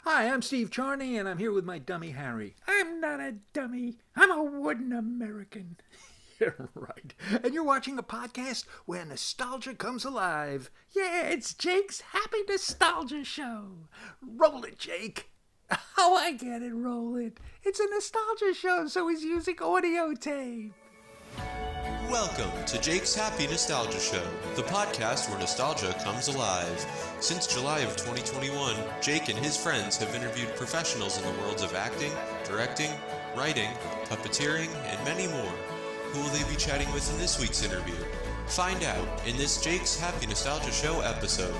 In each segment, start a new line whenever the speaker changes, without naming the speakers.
Hi, I'm Steve Charney, and I'm here with my dummy Harry. I'm not a dummy. I'm a wooden American. Yeah, right. And you're watching a podcast where nostalgia comes alive. Yeah, it's Jake's Happy Nostalgia Show. Roll it, Jake. Oh, I get it, roll it. It's a nostalgia show, so he's using audio tape.
Welcome to Jake's Happy Nostalgia Show, the podcast where nostalgia comes alive. Since July of 2021, Jake and his friends have interviewed professionals in the worlds of acting, directing, writing, puppeteering, and many more. Who will they be chatting with in this week's interview? Find out in this Jake's Happy Nostalgia Show episode.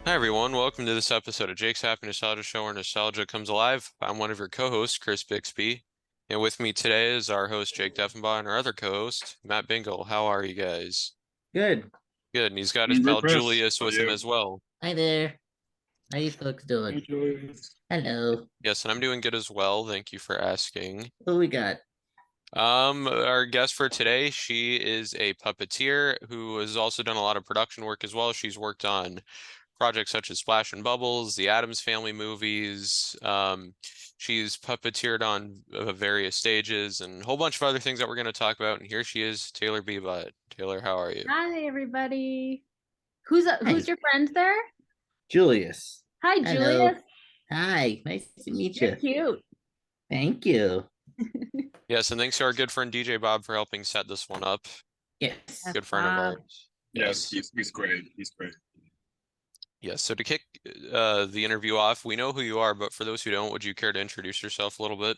Hi everyone, welcome to this episode of Jake's Happy Nostalgia Show where nostalgia comes alive. I'm one of your co-hosts, Chris Bixby. And with me today is our host, Jake Deffinbaugh, and our other co-host, Matt Bingel. How are you guys?
Good.
Good, and he's got his pal Julius with him as well.
Hi there. How you folks doing?
Hey, Julius.
Hello.
Yes, and I'm doing good as well. Thank you for asking.
Who we got?
Our guest for today, she is a puppeteer who has also done a lot of production work as well. She's worked on projects such as Splash and Bubbles, the Addams Family movies. She's puppeteered on various stages and a whole bunch of other things that we're going to talk about. And here she is, Taylor Bibat. Taylor, how are you?
Hi, everybody. Who's your friend there?
Julius.
Hi,
Hello.
Julius.
Hi. Nice to meet
You're
you.
cute.
Thank you.
Yes, and thanks to our good friend DJ Bob for helping set this one up.
Yes.
Good friend of
Bob.
ours.
Yes, he's great. He's great.
Yes, so to kick the interview off, we know who you are, but for those who don't, would you care to introduce yourself a little bit?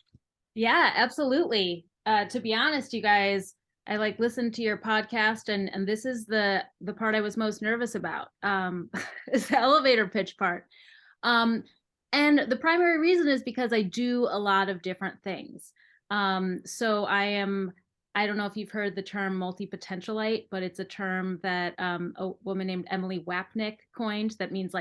Yeah, absolutely. To be honest, you guys, I listened to your podcast and this is the part I was most nervous about. Is the elevator pitch part. And the primary reason is because I do a lot of different things. So I don't know if you've heard the term multi-potentialite, but it's a term that a woman named Emily Wapnick coined that means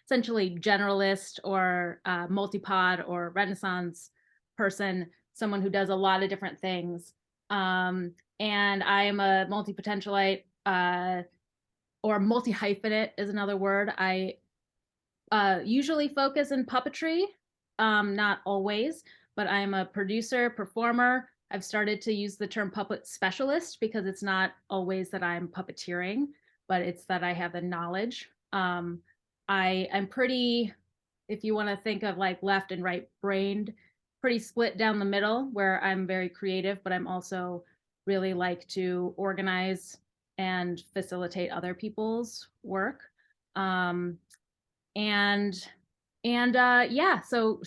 essentially generalist or multipod or Renaissance person, someone who does a lot of different things. And I am a multi-potentialite or multi-hyphenate is another word. I usually focus in puppetry, not always, but I'm a producer, performer. I've started to use the term puppet specialist because it's not always that I'm puppeteering, but it's that I have the knowledge. I'm pretty, if you want to think of left and right brained, pretty split down the middle where I'm very creative, but I'm also really like to organize and facilitate other people's work. Yeah, so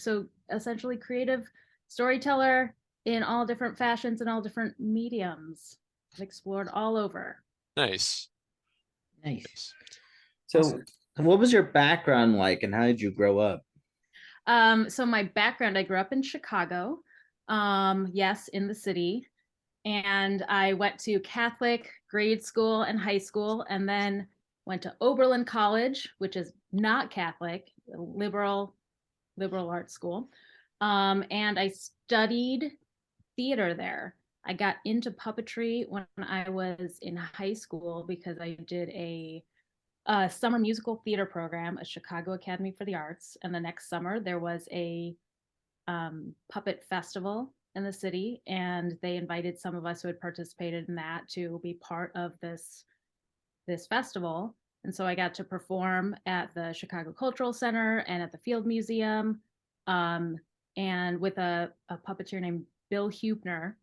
essentially creative storyteller in all different fashions and all different mediums. I've explored all over.
Nice.
Nice. So what was your background like and how did you grow up?
So my background, I grew up in Chicago, yes, in the city. And I went to Catholic grade school and high school, and then went to Oberlin College, which is not Catholic, liberal arts school. And I studied theater there. I got into puppetry when I was in high school because I did a summer musical theater program at Chicago Academy for the Arts. And the next summer there was a puppet festival in the city, and they invited some of us who had participated in that to be part of this festival. And so I got to perform at the Chicago Cultural Center and at the Field Museum, and with a puppeteer named Bill Hubner,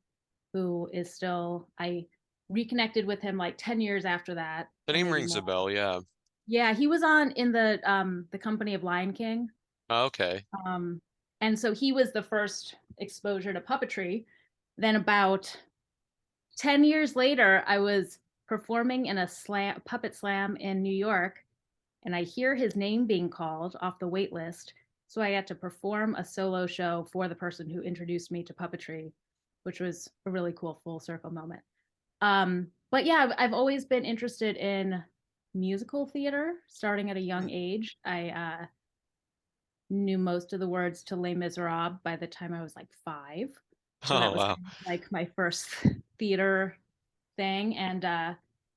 who is still, I reconnected with him 10 years after that.
The name rings a bell, yeah.
Yeah, he was in the company of Lion King.
Oh, okay.
And so he was the first exposure to puppetry. Then about 10 years later, I was performing in a puppet slam in New York, and I hear his name being called off the wait list. So I got to perform a solo show for the person who introduced me to puppetry, which was a really cool full circle moment. But yeah, I've always been interested in musical theater, starting at a young age. I knew most of the words to Les Miserables by the time I was 5. So that was
wow.
my first theater thing, and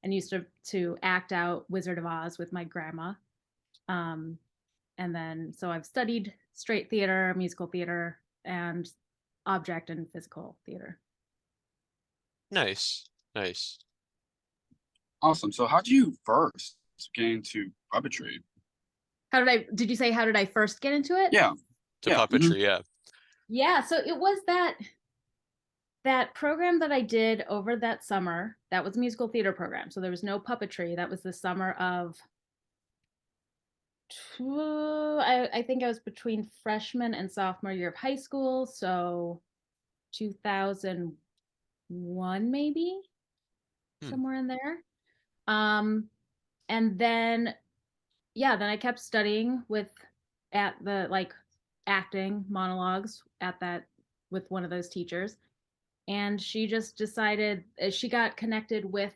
used to act out Wizard of Oz with my grandma. And then, so I've studied straight theater, musical theater, and object and physical theater.
Nice. Nice.
Awesome. So how did you first get into puppetry?
Did you say how did I first get into it?
Yeah.
To
Yeah,
puppetry, yeah.
Yeah, so it was that program that I did over that summer. That was a musical theater program. So there was no puppetry. That was the summer of I think I was between freshman and sophomore year of high school, so 2001 maybe, somewhere in there. And then then I kept studying at the like acting monologues at that with one of those teachers, and she just decided she got connected with,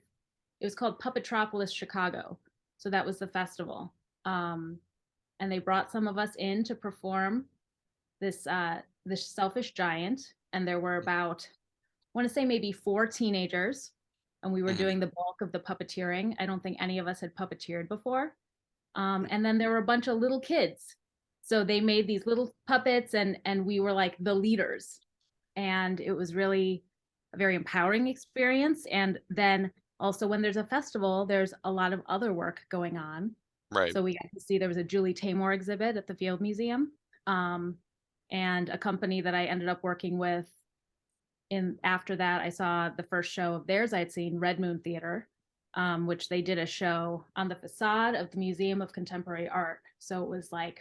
it was called Puppetropolis Chicago, so that was the festival. And they brought some of us in to perform this Selfish Giant, and there were about, I want to say maybe 4 teenagers, and we were doing the bulk of the puppeteering. I don't think any of us had puppeteered before. And then there were a bunch of little kids, so they made these little puppets, and we were like the leaders, and it was really a very empowering experience. And then also, when there's a festival, there's a lot of other work going on.
Right.
So we got to see, there was a Julie Taymor exhibit at the Field Museum, and a company that I ended up working with. After that, I saw the first show of theirs I'd seen, Red Moon Theater, which they did a show on the facade of the Museum of Contemporary Art. So it was like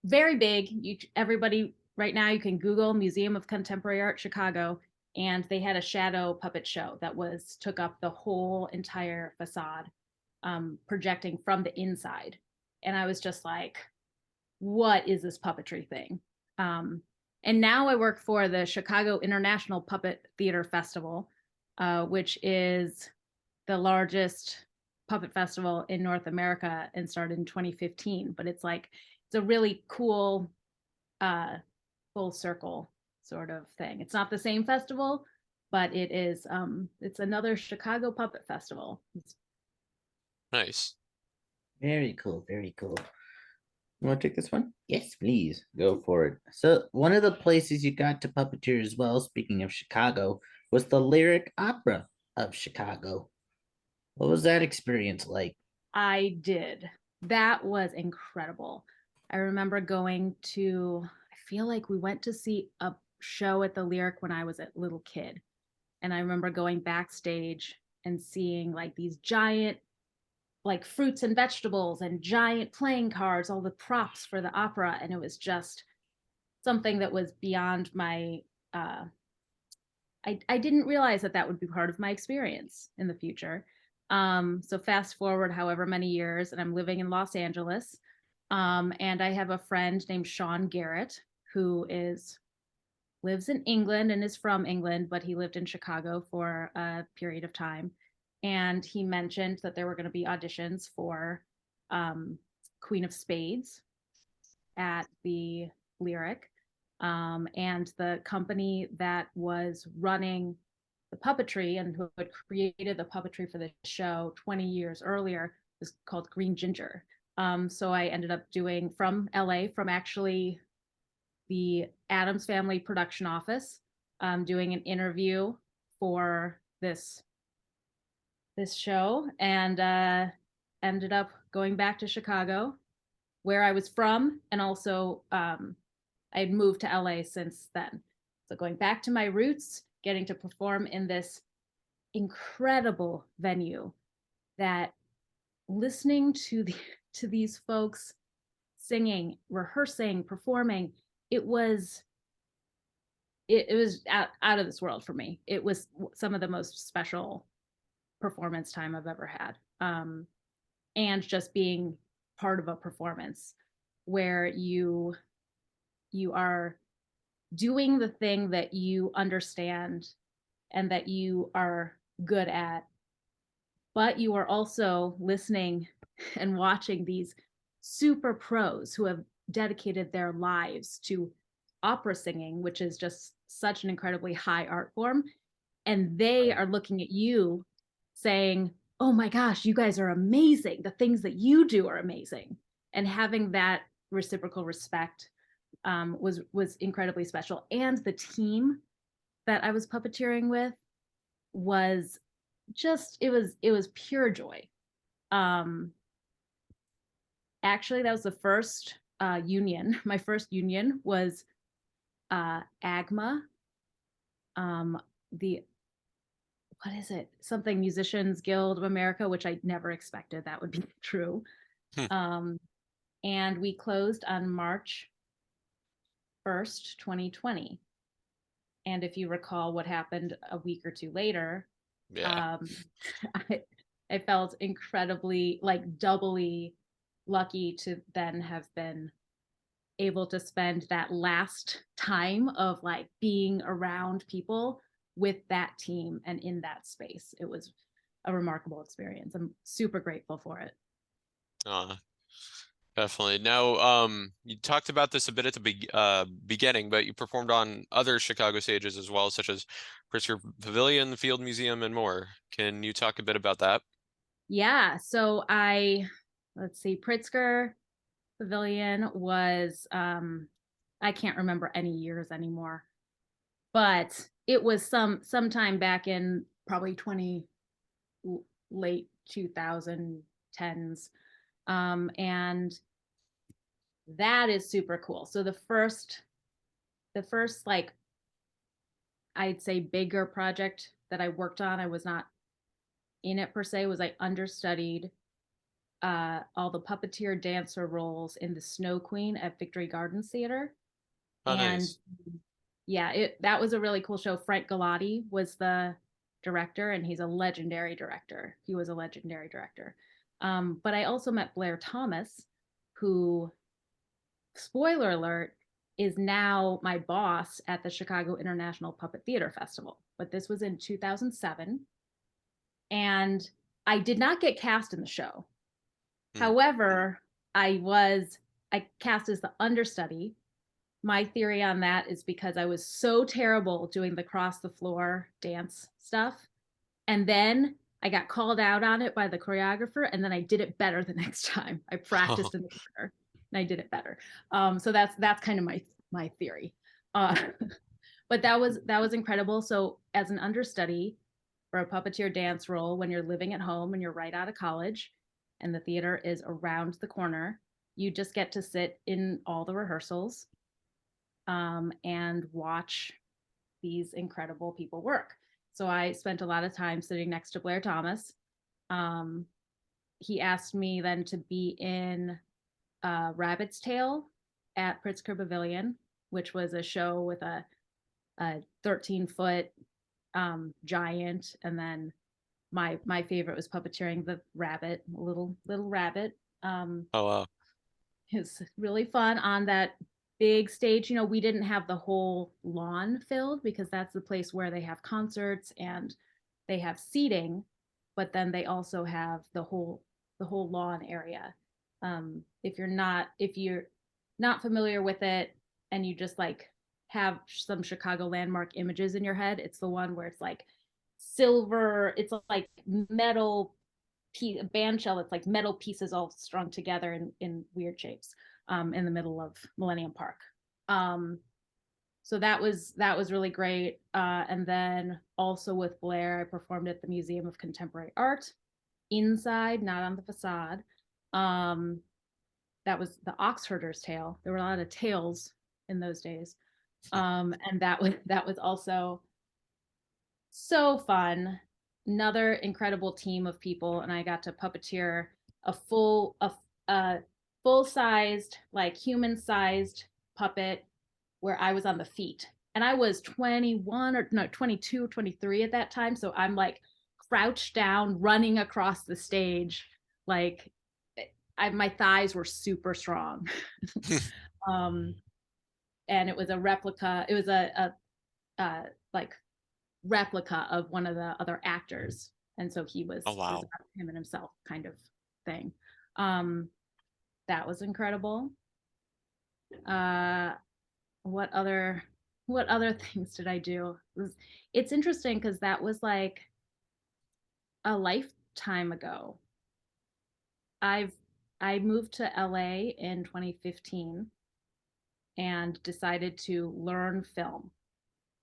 very big. Everybody right now, you can Google Museum of Contemporary Art Chicago, and they had a shadow puppet show that took up the whole entire facade, projecting from the inside. And I was just like, what is this puppetry thing? And now I work for the Chicago International Puppet Theater Festival, which is the largest puppet festival in North America, and started in 2015. But it's a really cool full circle sort of thing. It's not the same festival, but it is it's another Chicago puppet festival.
Nice.
Very cool. Very cool. You want to take this one? Yes, please. Go for it. So one of the places you got to puppeteer as well, speaking of Chicago, was the Lyric Opera of Chicago. What was that experience like?
I did. That was incredible. I remember I feel like we went to see a show at the Lyric when I was a little kid. And I remember going backstage and seeing like these giant like fruits and vegetables and giant playing cards, all the props for the opera. And it was just something that was beyond my, I didn't realize that would be part of my experience in the future. So fast forward however many years, and I'm living in Los Angeles. And I have a friend named Sean Garrett, who lives in England and is from England, but he lived in Chicago for a period of time. And he mentioned that there were going to be auditions for Queen of Spades at the Lyric. And the company that was running the puppetry and who had created the puppetry for the show 20 years earlier was called Green Ginger. So I ended up doing from LA, from actually the Addams Family production office, doing an interview for this show, and ended up going back to Chicago, where I was from, and also I had moved to LA since then. So going back to my roots, getting to perform in this incredible venue, that listening to these folks singing, rehearsing, performing, it was out of this world for me. It was some of the most special performance time I've ever had. And just being part of a performance where you are doing the thing that you understand and that you are good at, but you are also listening and watching these super pros who have dedicated their lives to opera singing, which is just such an incredibly high art form. And they are looking at you saying, oh my gosh, you guys are amazing. The things that you do are amazing. and having that reciprocal respect was incredibly special. And the team that I was puppeteering with was just it was pure joy. Actually, that was the first union. My first union was AGMA, the what is it? Something Musicians Guild of America, which I never expected that would be true. And we closed on March 1st, 2020. And if you recall what happened a week or two later, I felt incredibly, like, doubly lucky to then have been able to spend that last time of like being around people with that team and in that space. It was a remarkable experience. I'm super grateful for it.
Definitely. Now, you talked about this a bit at the beginning, but you performed on other Chicago stages as well, such as Pritzker Pavillion, the Field Museum, and more. Can you talk a bit about that?
Yeah. So let's see, Pritzker Pavillion was, I can't remember any years anymore, but it was sometime back in probably late 2010s. And that is super cool. So the first like, I'd say bigger project that I worked on, I was not in it per se, was I understudied all the puppeteer dancer roles in the Snow Queen at Victory Gardens Theater.
Oh,
And
nice.
yeah, that was a really cool show. Frank Galati was the director, and he's a legendary director. He was a legendary director. But I also met Blair Thomas, who, spoiler alert, is now my boss at the Chicago International Puppet Theater Festival. But this was in 2007. And I did not get cast in the show. However, I cast as the understudy. My theory on that is because I was so terrible doing the cross the floor dance stuff. And then I got called out on it by the choreographer, and then I did it better the next time. I practiced in the corner and I did it better. So that's kind of my theory. But that was incredible. So as an understudy for a puppeteer dance role, when you're living at home and you're right out of college and the theater is around the corner, you just get to sit in all the rehearsals and watch these incredible people work. So I spent a lot of time sitting next to Blair Thomas. He asked me then to be in Rabbit's Tail at Pritzker Pavillion, which was a show with a 13-foot giant, and then my favorite was puppeteering the rabbit, little rabbit.
Oh, wow.
It was really fun on that big stage. We didn't have the whole lawn filled because that's the place where they have concerts and they have seating, but then they also have the whole lawn area. If you're not familiar with it and you just like have some Chicago landmark images in your head, it's the one where it's like silver, it's like metal band shell, it's like metal pieces all strung together in weird shapes in the middle of Millennium Park. So that was really great. And then also with Blair, I performed at the Museum of Contemporary Art inside, not on the facade. That was the Oxherder's Tale. There were a lot of tales in those days. And that was also so fun. Another incredible team of people, and I got to puppeteer a full-sized, like human-sized puppet where I was on the feet. And I was 22, 23 at that time. So I'm like crouched down, running across the stage. Like my thighs were super strong. And it was a replica. It was a like replica of one of the other actors. And so he was,
Oh, wow.
it was about him and himself kind of thing. That was incredible. What other things did I do? It's interesting because that was like a lifetime ago. I've I moved to LA in 2015 and decided to learn film.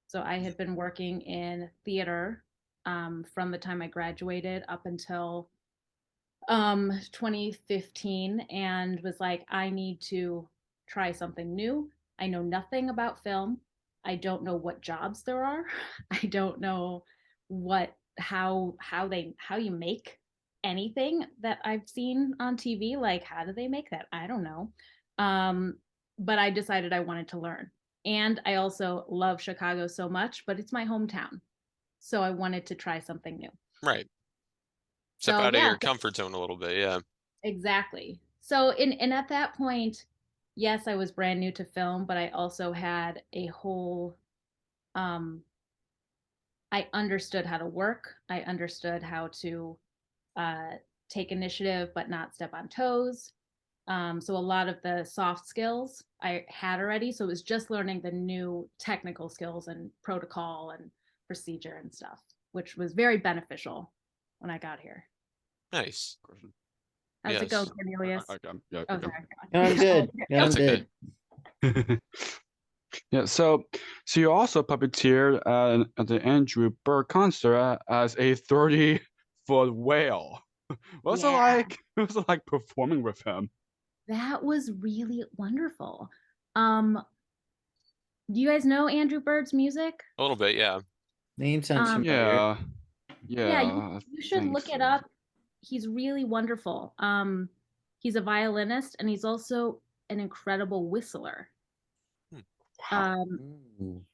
So I had been working in theater from the time I graduated up until 2015, and was like, I need to try something new. I know nothing about film. I don't know what jobs there are. I don't know how you make anything that I've seen on TV. Like, how do they make that? I don't know. Um, but I decided I wanted to learn. And I also love Chicago so much, but it's my hometown. So I wanted to try something new.
Right. Step
So
out of
yeah,
your comfort zone a little bit. Yeah.
exactly. So and at that point, yes, I was brand new to film, but I also had a whole um I understood how to work. I understood how to uh take initiative but not step on toes. So a lot of the soft skills I had already. So it was just learning the new technical skills and protocol and procedure and stuff, which was very beneficial when I got here.
Nice.
How's it go,
Yes.
Cornelius?
Yeah,
Oh,
okay.
sorry.
Going good. Going
That's okay.
good.
Yeah, so you also puppeteered at the Andrew Bird concert as a 30-foot whale. What's it
Yeah.
like? What's it like performing with him?
That was really wonderful. Do you guys know Andrew Bird's music?
A little bit, yeah.
Name sounds
Um,
familiar.
yeah,
Yeah,
you should
think
look it
so.
up. He's really wonderful. He's a violinist and he's also an incredible whistler.
Wow.
Um,
Ooh.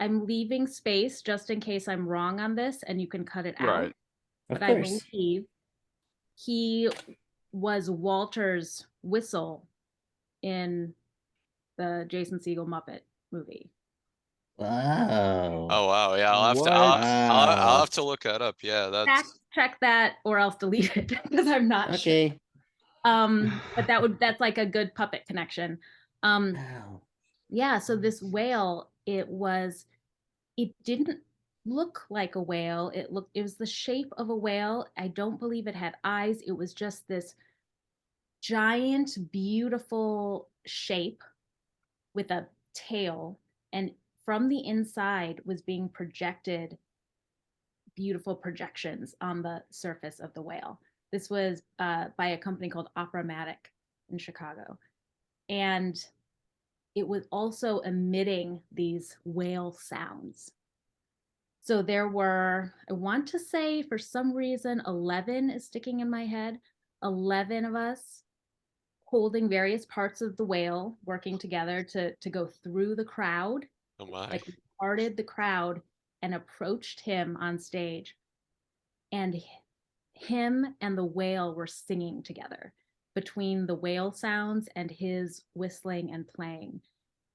I'm leaving space just in case I'm wrong on this and you can cut it out.
Right.
Of
But I
course.
believe he was Walter's whistle in the Jason Segel Muppet movie.
Wow.
Oh wow, yeah. I'll have to.
What?
I'll
Wow.
have to look that up. Yeah,
Fact
that's
check that or else delete it because I'm not sure.
Okay.
But that's like a good puppet connection.
Wow.
Yeah, so this whale, it didn't look like a whale. It was the shape of a whale. I don't believe it had eyes. It was just this giant, beautiful shape with a tail, and from the inside was being projected beautiful projections on the surface of the whale. This was by a company called Operatic in Chicago. And it was also emitting these whale sounds. So there were, I want to say for some reason, 11 is sticking in my head, 11 of us holding various parts of the whale, working together to go through the crowd.
oh my.
Like we parted the crowd and approached him on stage. And him and the whale were singing together between the whale sounds and his whistling and playing.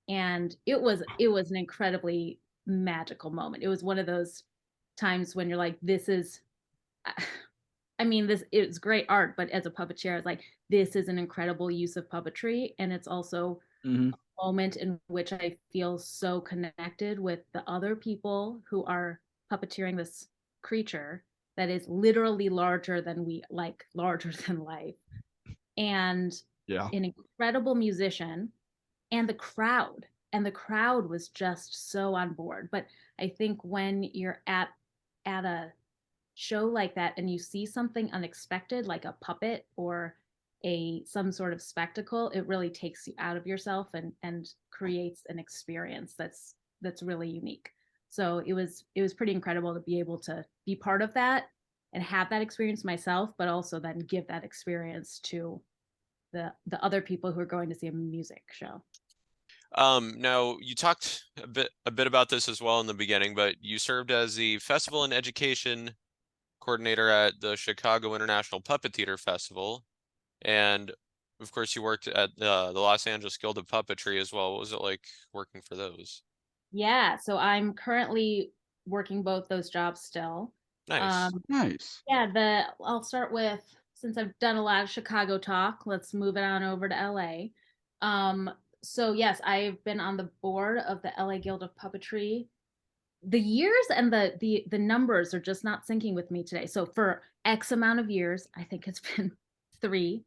And it was an incredibly magical moment. It was one of those times when you're like, this is I mean, this it's great art, but as a puppeteer, it's like this is an incredible use of puppetry, and it's also
Mhm.
a moment in which I feel so connected with the other people who are puppeteering this creature that is literally larger than larger than life, and
Yeah.
an incredible musician, and the crowd was just so on board. But I think when you're at a show like that and you see something unexpected like a puppet or a some sort of spectacle, it really takes you out of yourself and creates an experience that's really unique. So it was pretty incredible to be able to be part of that and have that experience myself, but also then give that experience to the other people who are going to see a music show.
Now you talked a bit about this as well in the beginning, but you served as the festival and education coordinator at the Chicago International Puppet Theater Festival, and of course you worked at the Los Angeles Guild of Puppetry as well. What was it like working for those?
Yeah, so I'm currently working both those jobs still.
Nice.
Nice.
Yeah, I'll start with, since I've done a lot of Chicago talk, let's move it on over to LA. So yes, I've been on the board of the LA Guild of Puppetry. The years and the numbers are just not syncing with me today. So for X amount of years, I think it's been 3,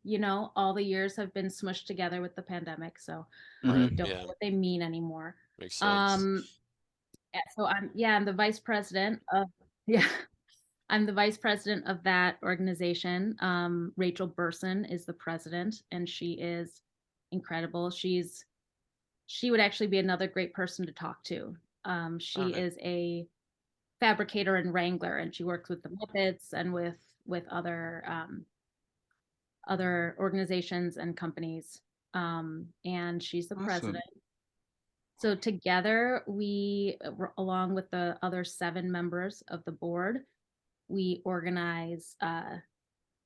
all the years have been smushed together with the pandemic, so I
Right.
don't
Yeah.
know what they mean anymore.
Makes sense.
So I'm the vice president of yeah, I'm the vice president of that organization. Rachel Burson is the president, and she is incredible. She would actually be another great person to talk to. She
Okay.
is a fabricator and wrangler, and she works with the Muppets and with other organizations and companies. And she's the
Awesome.
president. So together, along with the other 7 members of the board, we organize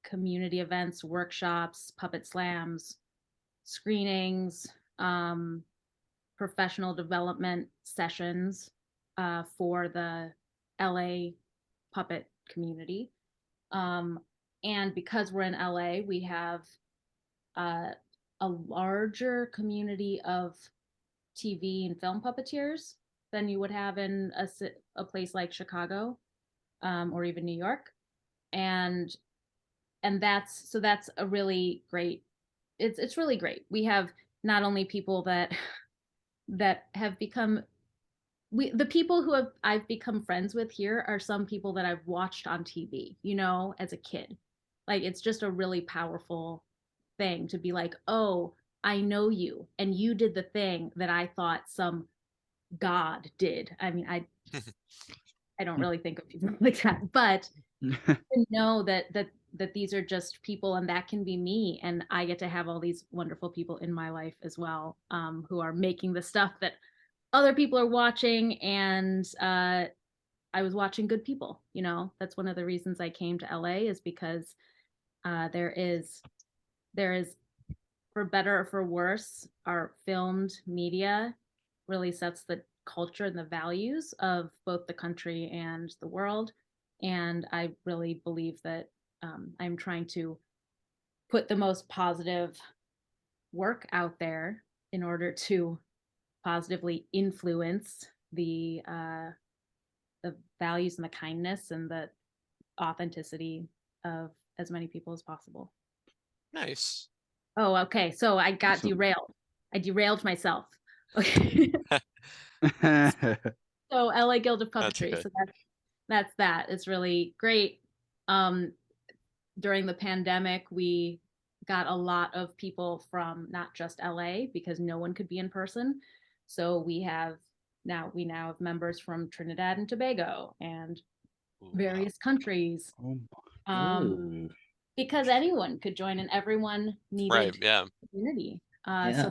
community events, workshops, puppet slams, screenings, professional development sessions for the LA puppet community. And because we're in LA, we have a larger community of TV and film puppeteers than you would have in a place like Chicago or even New York. And that's a really great, it's really great. We have not only people that have become the people who I've become friends with here are some people that I've watched on TV, as a kid. Like, it's just a really powerful thing to be like, oh, I know you, and you did the thing that I thought some god did. I mean, I don't really think of people like that, but to know that these are just people, and that can be me, and I get to have all these wonderful people in my life as well, who are making the stuff that other people are watching. And I was watching good people. That's one of the reasons I came to LA, is because there is, for better or for worse, our filmed media really sets the culture and the values of both the country and the world. And I really believe that I'm trying to put the most positive work out there in order to positively influence the values and the kindness and the authenticity of as many people as possible.
Nice.
Oh, okay. So I got
Awesome.
derailed. I derailed myself. Okay. So LA Guild of
That's
Puppetry.
okay.
So that's that. It's really great. During the pandemic, we got a lot of people from not just LA, because no one could be in person. So we now have members from Trinidad and Tobago and
Ooh, wow.
various countries.
Oh,
Ooh.
Because anyone could join, and everyone needed
Right. Yeah.
community.
Yeah.
So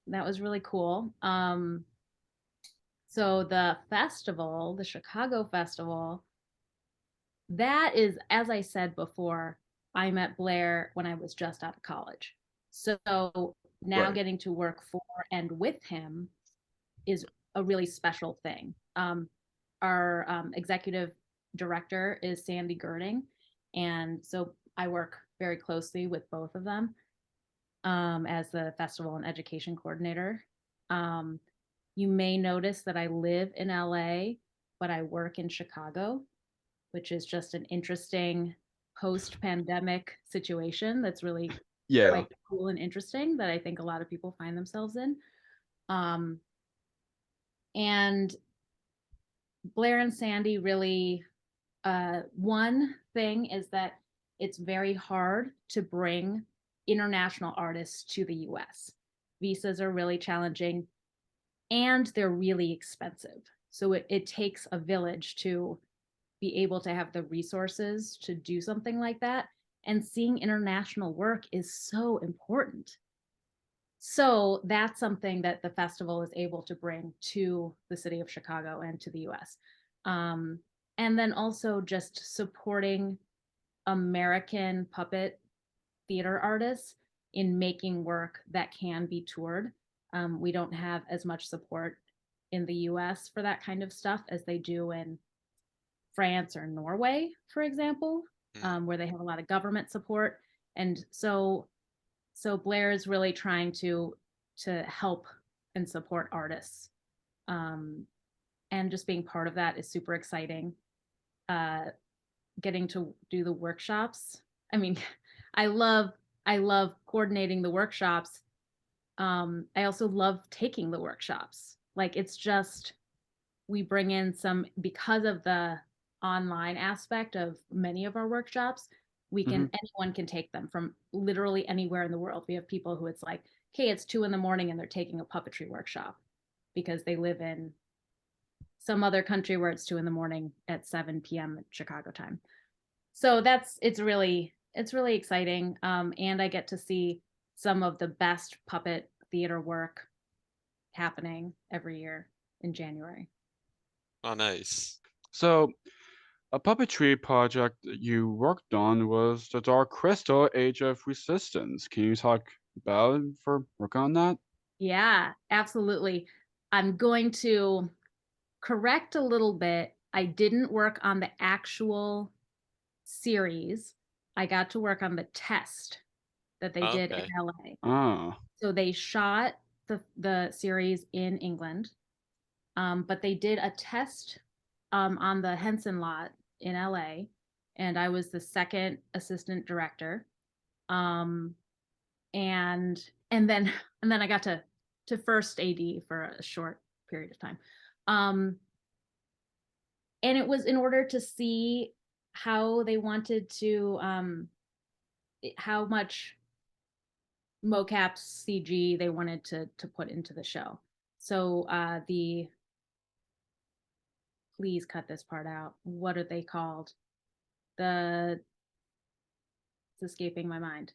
that was really cool. So the festival, the Chicago Festival, that is, as I said before, I met Blair when I was just out of college. So now
Right.
getting to work for and with him is a really special thing. Our executive director is Sandy Girding, and so I work very closely with both of them as the festival and education coordinator. You may notice that I live in LA, but I work in Chicago, which is just an interesting post-pandemic situation that's really
yeah.
quite cool and interesting, that I think a lot of people find themselves in. And Blair and Sandy really, one thing is that it's very hard to bring international artists to the US. Visas are really challenging, and they're really expensive. So it takes a village to be able to have the resources to do something like that. And seeing international work is so important. So that's something that the festival is able to bring to the city of Chicago and to the US. And then also just supporting American puppet theater artists in making work that can be toured. We don't have as much support in the US for that kind of stuff as they do in France or Norway, for example, where they have a lot of government support. And so Blair is really trying to help and support artists. And just being part of that is super exciting. getting to do the workshops. I mean, I love coordinating the workshops. I also love taking the workshops. Like, it's just, we bring in some, because of the online aspect of many of our workshops, we can, anyone can take them from literally anywhere in the world. We have people who it's like, okay, it's 2 a.m. and they're taking a puppetry workshop because they live in some other country where it's 2 a.m. at 7 p.m. at Chicago time. So it's really exciting. And I get to see some of the best puppet theater work happening every year in January.
Oh, nice.
So, a puppetry project you worked on was the Dark Crystal Age of Resistance. Can you talk about it for work on that?
Yeah, absolutely. I'm going to correct a little bit. I didn't work on the actual series. I got to work on the test that they did in
Okay.
LA.
Ah.
So they shot the series in England, but they did a test on the Henson lot in LA, and I was the second assistant director. And then I got to first AD for a short period of time. And it was in order to see how they wanted to how much mocap CG they wanted to put into the show. So please cut this part out. What are they called? It's escaping my mind.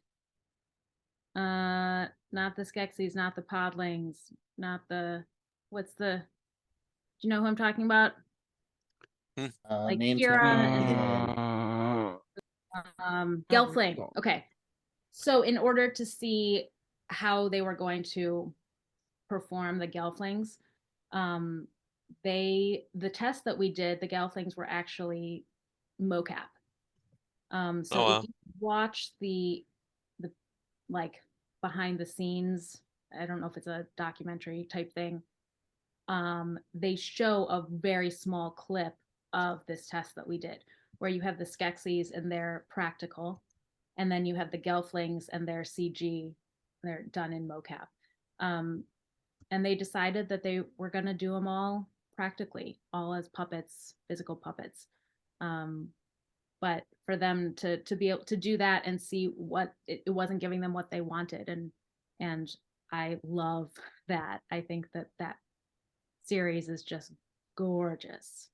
Not the Skeksis, not the Podlings, not the, do you know who I'm talking about? Like
Names
Kira and Gelfling. Okay. So in order to see how they were going to perform the Gelflings, the test that we did, the Gelflings were actually mocap. So if you watch the like behind the scenes, I don't know if it's a documentary type thing, they show a very small clip of this test that we did, where you have the Skeksis and they're practical, and then you have the Gelflings and they're CG, they're done in mocap. And they decided that they were going to do them all practically, all as puppets, physical puppets. But for them to be able to do that and see what it wasn't giving them what they wanted, and I love that. I think that series is just gorgeous,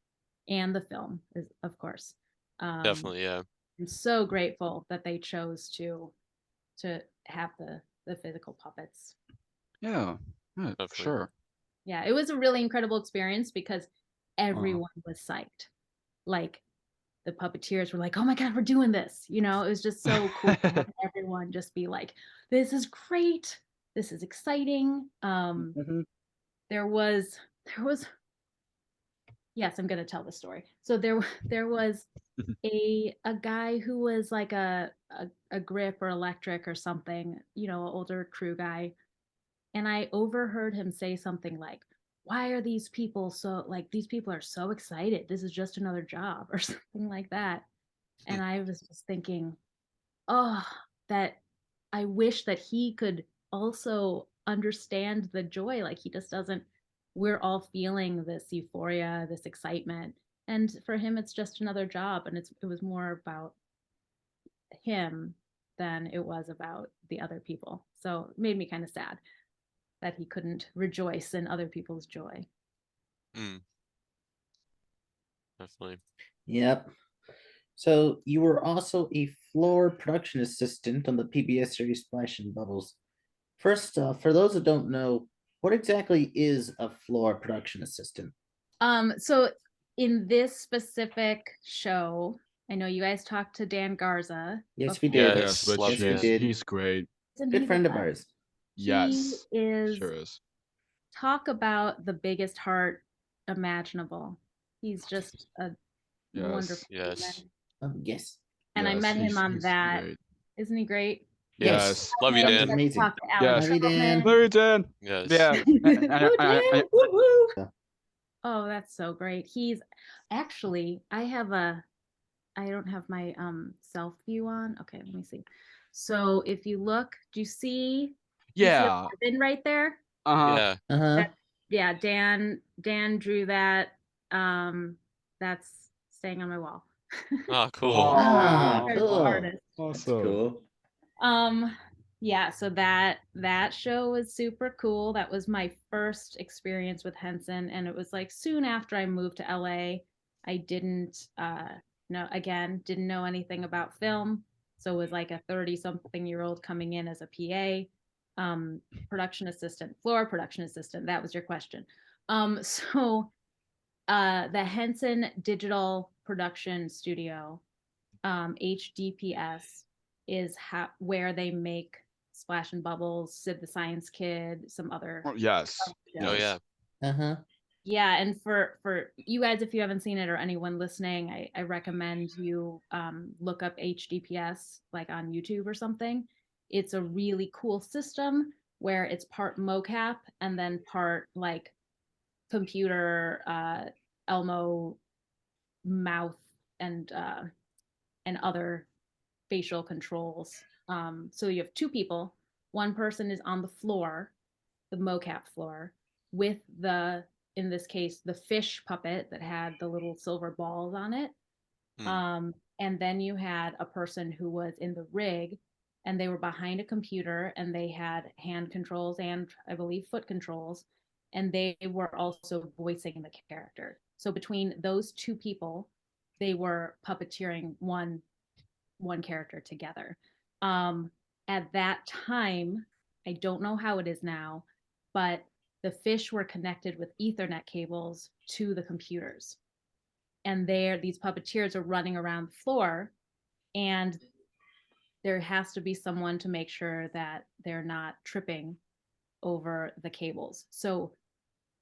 and the film is, of course.
Definitely, yeah.
I'm so grateful that they chose to have the physical puppets.
Yeah, sure.
Yeah, it was a really incredible experience because everyone was psyched. Like, the puppeteers were like, oh my God, we're doing this. You know, it was just so cool to have everyone just be like, this is great. This is exciting. There was, yes, I'm going to tell the story. So there was a guy who was like a grip or electric or something, you know, an older crew guy. And I overheard him say something like, why are these people so, like, these people are so excited. This is just another job or something like that. And I was just thinking, oh, that I wish that he could also understand the joy. Like, he just doesn't, we're all feeling this euphoria, this excitement. And for him, it's just another job. And it was more about him than it was about the other people. So it made me kind of sad that he couldn't rejoice in other people's joy.
Definitely.
Yep. So you were also a floor production assistant on the PBS series Splash and Bubbles. First, for those who don't know, what exactly is a floor production assistant?
So in this specific show, I know you guys talked to Dan Garza.
Yes, we did.
Yes,
yes, we did.
He's great.
Good friend of ours.
Yes,
sure is. Talk about the biggest heart imaginable. He's just a wonderful
man.
Yes.
And I met him on that.
Great.
Isn't he great?
Yes. Love you, Dan.
Amazing.
Yes.
Love you, Dan.
Love you, Dan.
Yes.
Yeah.
Oh, that's so great. He's actually, I have a I don't have my self view on. Okay, let me see. So if you look, do you see a
Yeah.
ribbon right there?
Uh-huh.
Yeah.
Uh-huh.
Yeah, Dan drew that. That's staying on my wall.
Oh, cool.
Ah,
Artist.
cool. That's
Awesome.
cool.
Yeah, so that show was super cool. That was my first experience with Henson, and it was like soon after I moved to LA. I didn't didn't know anything about film, so it was like a 30-something-year-old coming in as a PA, production assistant, floor production assistant. That was your question. So the Henson Digital Production Studio, HDPS, is where they make Splash and Bubbles, Sid the Science Kid, some other
Oh, yes.
shows.
Oh yeah.
Uh-huh.
Yeah, and for you guys, if you haven't seen it, or anyone listening, I recommend you look up HDPS like on YouTube or something. It's a really cool system where it's part mocap and then part like computer, Elmo mouth and other facial controls. So you have two people. One person is on the floor, the mocap floor, with in this case, the fish puppet that had the little silver balls on it. And then you had a person who was in the rig, and they were behind a computer, and they had hand controls and I believe foot controls, and they were also voicing the character. So between those two people, they were puppeteering one character together. At that time, I don't know how it is now, but the fish were connected with Ethernet cables to the computers. And these puppeteers are running around the floor, and there has to be someone to make sure that they're not tripping over the cables. So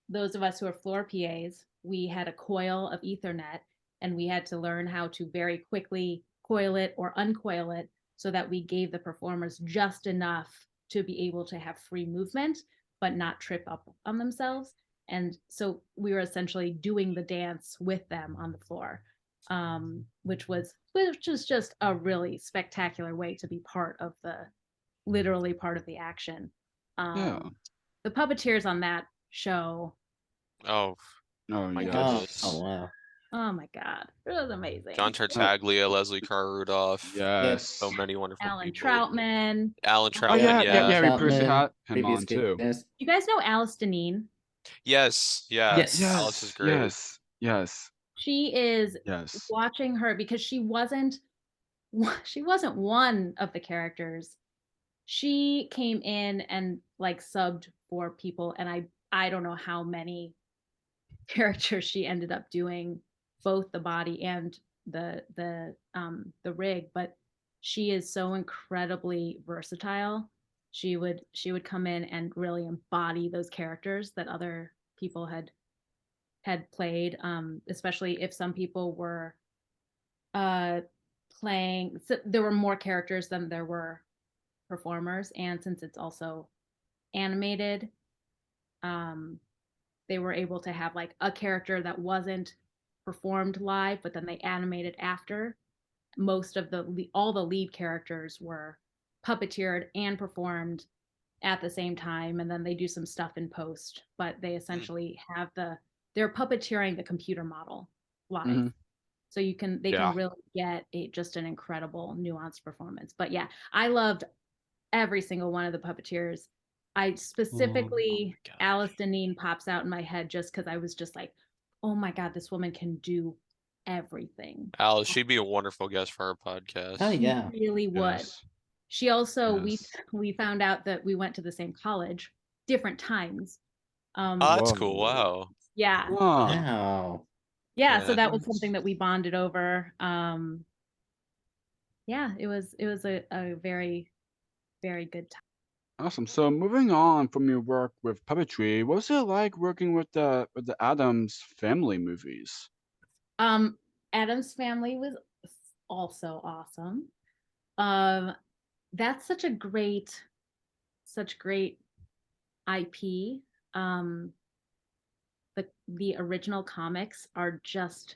those of us who are floor PAs, we had a coil of Ethernet, and we had to learn how to very quickly coil it or uncoil it so that we gave the performers just enough to be able to have free movement, but not trip up on themselves. And so we were essentially doing the dance with them on the floor, which was just a really spectacular way to be literally part of the action.
Yeah.
The puppeteers on that show,
Oh
Oh,
my
yes.
goodness.
Oh, wow.
oh my God, it was amazing.
John Tartaglia, Leslie Carr Rudolph.
Yes.
So many wonderful
Alan
people.
Troutman.
Alan
Oh,
Troutman,
yeah, we
Troutman,
previously had him
previous
on too.
guest.
You guys know Alice Deneen?
Yes, yeah.
Yes.
Alice is great.
Yes.
She is
Yes.
watching her because she wasn't one of the characters. She came in and like subbed for people, and I don't know how many characters she ended up doing, both the body and the rig, but she is so incredibly versatile. She would come in and really embody those characters that other people had played, especially if some people were playing, so there were more characters than there were performers, and since it's also animated, um they were able to have like a character that wasn't performed live, but then they animated after. Most of all the lead characters were puppeteered and performed at the same time, and then they do some stuff in post, but they essentially have they're puppeteering the computer model live.
Mm-hmm.
So they can really get just an incredible nuanced performance. But yeah, I loved every single one of the puppeteers. I specifically, Alice Deneen pops out in my head just because I was just like, oh my God, this woman can do everything.
Alice, she'd be a wonderful guest for our podcast.
Oh, yeah.
She really would.
Yes.
She also,
Yes.
we found out that we went to the same college, different times.
Oh, that's cool.
Whoa.
Wow.
Yeah.
Wow.
Yeah, so
Yeah.
that was something that we bonded over. Yeah, it was a very, very good time.
Awesome. So moving on from your work with puppetry, what was it like working with the Addams Family movies?
Addams Family was also awesome. That's such great IP. The original comics are just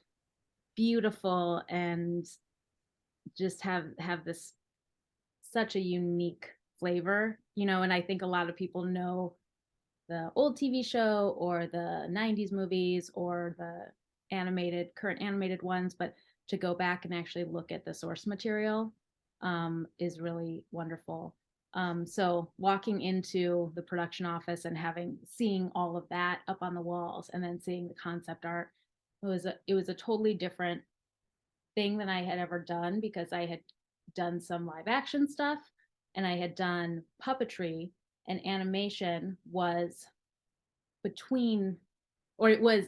beautiful, and just have this such a unique flavor, you know. And I think a lot of people know the old TV show or the 90s movies or the current animated ones, but to go back and actually look at the source material is really wonderful. So walking into the production office and seeing all of that up on the walls and then seeing the concept art, it was a totally different thing than I had ever done, because I had done some live action stuff and I had done puppetry, and animation was between, or it was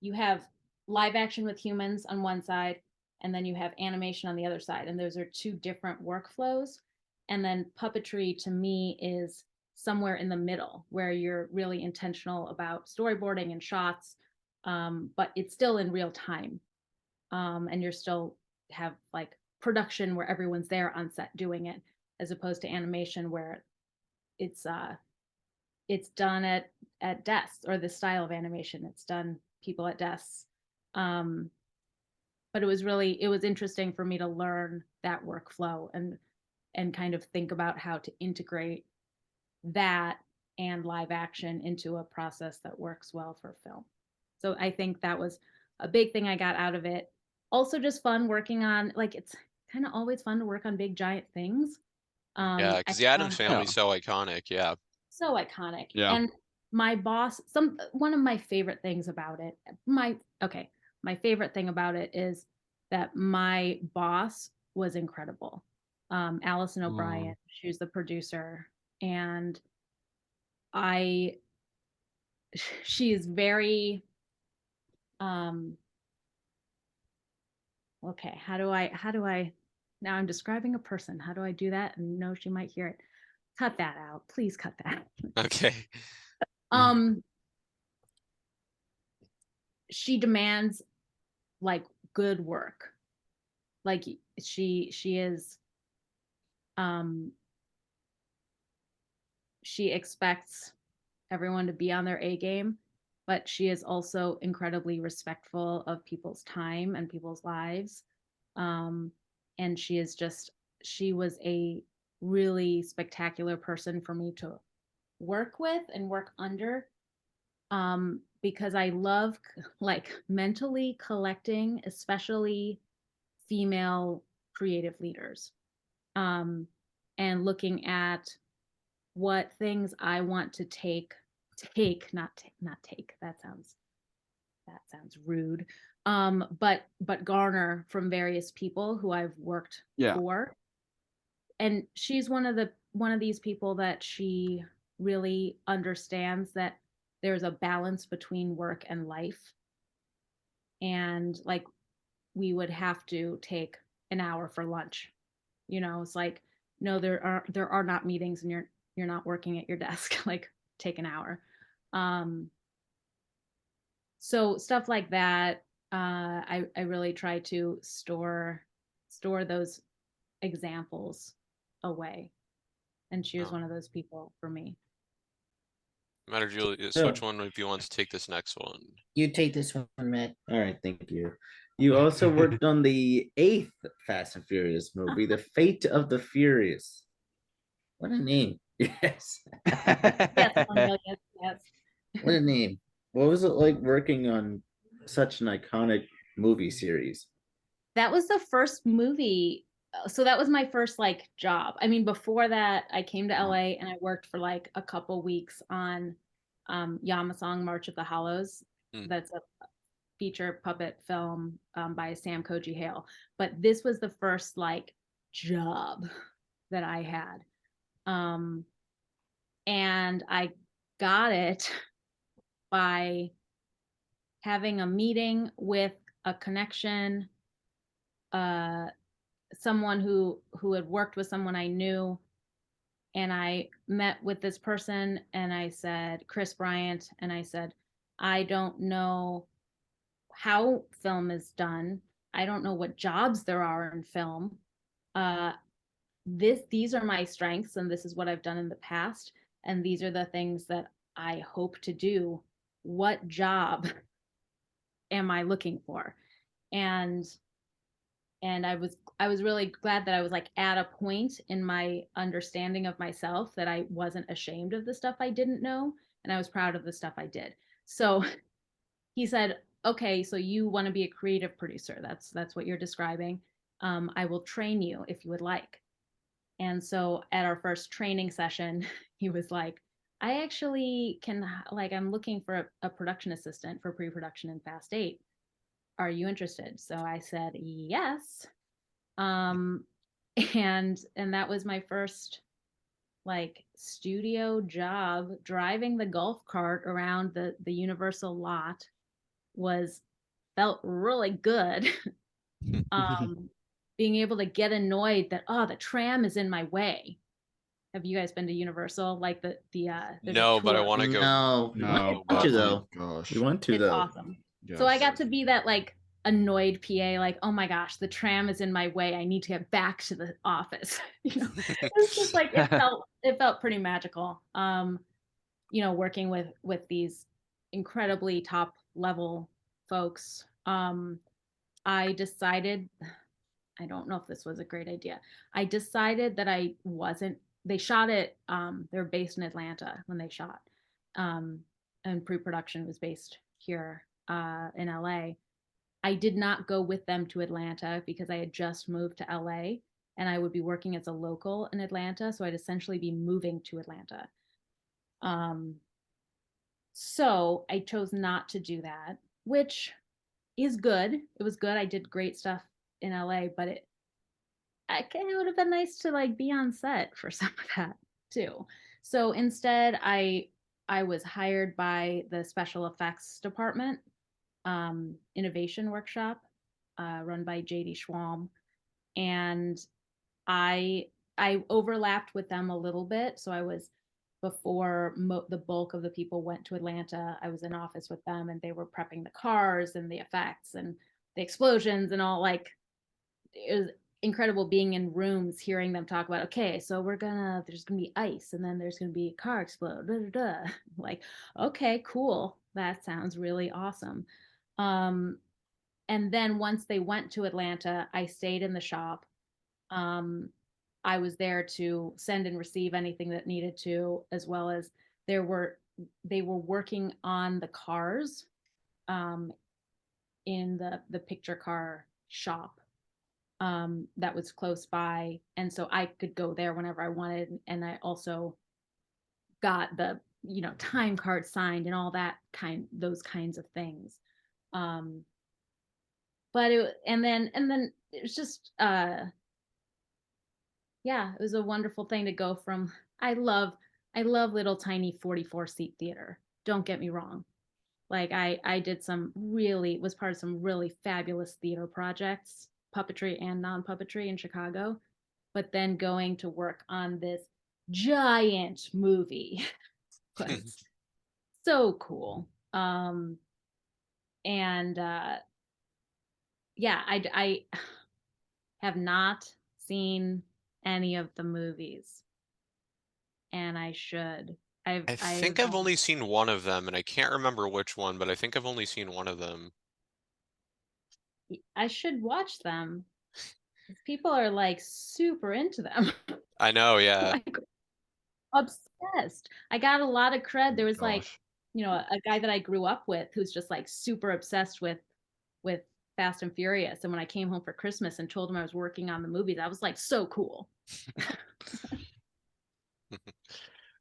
you have live action with humans on one side and then you have animation on the other side, and those are two different workflows. And then puppetry to me is somewhere in the middle, where you're really intentional about storyboarding and shots, but it's still in real time, and you're still have like production where everyone's there on set doing it, as opposed to animation where it's done at desks, or the style of animation, it's done people at desks. But it was interesting for me to learn that workflow and kind of think about how to integrate that and live action into a process that works well for film. So I think that was a big thing I got out of it. Also just fun working on, like, it's kind of always fun to work on big giant things.
Yeah, because the Addams Family is so iconic. Yeah.
So iconic.
Yeah.
And my boss, one of my favorite things about it, my favorite thing about it is that my boss was incredible. Allison O'Brien, she was the producer, and she's very, okay, how do I, now I'm describing a person. How do I do that? And no, she might hear it. Cut that out. Please cut that.
Okay.
She demands like good work. Like she is, she expects everyone to be on their A game, but she is also incredibly respectful of people's time and people's lives. And she was a really spectacular person for me to work with and work under, because I love like mentally collecting, especially female creative leaders, and looking at what things I want to not take. That sounds rude. But garner from various people who I've worked for. And she's one of these people that she really understands that there's a balance between work and life. And like, we would have to take an hour for lunch. You know, it's like, no, there are not meetings and you're not working at your desk. Like, take an hour. So stuff like that, I really try to store those examples away. And she was one of those people for me.
Matter, Julius, which one if you want to take this next one?
You take this one, Matt. All right, thank you. You also worked on the 8th Fast and Furious movie, The Fate of the Furious. What a name. Yes.
Yes.
What a name. What was it like working on such an iconic movie series?
That was the first movie. So that was my first like job. I mean, before that, I came to LA and I worked for like a couple weeks on Yamasong March of the Hollows. That's a feature puppet film by Sam Koji Hale. But this was the first like job that I had. And I got it by having a meeting with a connection, someone who had worked with someone I knew. And I met with this person and I said, Chris Bryant, and I said, I don't know how film is done. I don't know what jobs there are in film. These are my strengths and this is what I've done in the past. And these are the things that I hope to do. What job am I looking for? And and I was really glad that I was like at a point in my understanding of myself that I wasn't ashamed of the stuff I didn't know, and I was proud of the stuff I did. So he said, okay, so you want to be a creative producer. That's what you're describing. I will train you if you would like. And so at our first training session, he was like, I actually can, like, I'm looking for a production assistant for pre-production in Fast 8. Are you interested? So I said, yes. Um, and that was my first like studio job. Driving the golf cart around the Universal lot was felt really good. Being able to get annoyed that, oh, the tram is in my way. Have you guys been to Universal? Like there's a
No, but I
tour.
want to go.
No, we
No,
want
but
to
badly.
though.
gosh.
We want to
It's
though.
awesome. So I
Yes.
got to be that like annoyed PA, like, oh my gosh, the tram is in my way. I need to get back to the office. You know, it's just like it felt pretty magical. You know, working with these incredibly top level folks. I decided, I don't know if this was a great idea. I decided that I wasn't, they shot it, they're based in Atlanta when they shot. And pre-production was based here in LA. I did not go with them to Atlanta because I had just moved to LA and I would be working as a local in Atlanta. So I'd essentially be moving to Atlanta. So I chose not to do that, which is good. It was good. I did great stuff in LA, but it would have been nice to like be on set for some of that too. So instead, I was hired by the special effects department, innovation workshop, run by JD Schwalm, and I I overlapped with them a little bit. So I was before the bulk of the people went to Atlanta. I was in office with them, and they were prepping the cars and the effects and the explosions and all. Like, it was incredible being in rooms hearing them talk about, okay, so there's gonna be ice and then there's gonna be a car explode, da, da, da. Like, okay, cool, that sounds really awesome. And then once they went to Atlanta, I stayed in the shop. um, I was there to send and receive anything that needed to, as well as there were they were working on the cars, um, in the picture car shop, that was close by, and so I could go there whenever I wanted. And I also got the time card signed and all that those kinds of things. Um, but and then it was just yeah, it was a wonderful thing to go from. I love little tiny 44 seat theater. Don't get me wrong. Like I did some really was part of some really fabulous theater projects, puppetry and non-puppetry in Chicago. But then going to work on this giant movie was so cool. And yeah, I have not seen any of the movies, and I should.
I think I've only seen one of them, and I can't remember which one, but I think I've only seen one of them.
I should watch them. People are like super into them.
I know, yeah.
Like obsessed. I got a lot of cred. There was like,
Gosh.
a guy that I grew up with who's just like super obsessed with Fast and Furious. And when I came home for Christmas and told him I was working on the movies, I was like, so cool.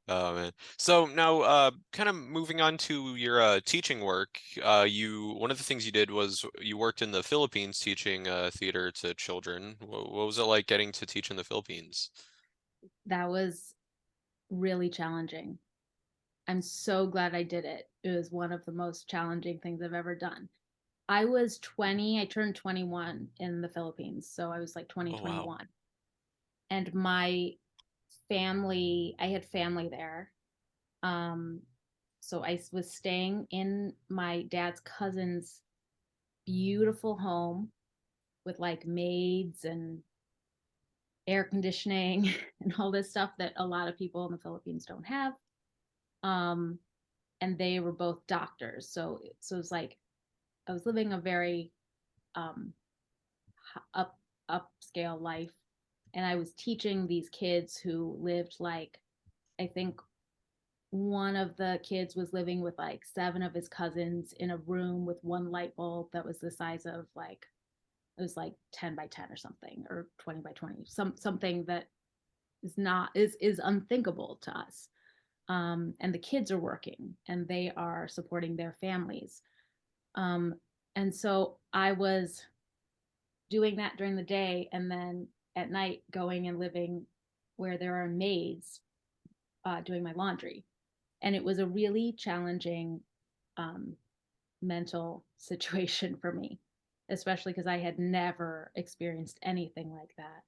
Oh man. So now, kind of moving on to your teaching work. One of the things you did was you worked in the Philippines teaching theater to children. What was it like getting to teach in the Philippines?
That was really challenging. I'm so glad I did it. It was one of the most challenging things I've ever done. I was 20, I turned 21 in the Philippines. So I was like 20,
Oh wow.
21. And my family, I had family there. So I was staying in my dad's cousin's beautiful home with like maids and air conditioning and all this stuff that a lot of people in the Philippines don't have. Um, and they were both doctors. So it was like I was living a very um, upscale life. And I was teaching these kids who lived like, I think one of the kids was living with like 7 of his cousins in a room with one light bulb that was the size of like, it was like 10 by 10 or something, or 20 by 20, something that is unthinkable to us. And the kids are working and they are supporting their families. And so I was doing that during the day, and then at night going and living where there are maids, doing my laundry. And it was a really challenging mental situation for me, especially because I had never experienced anything like that.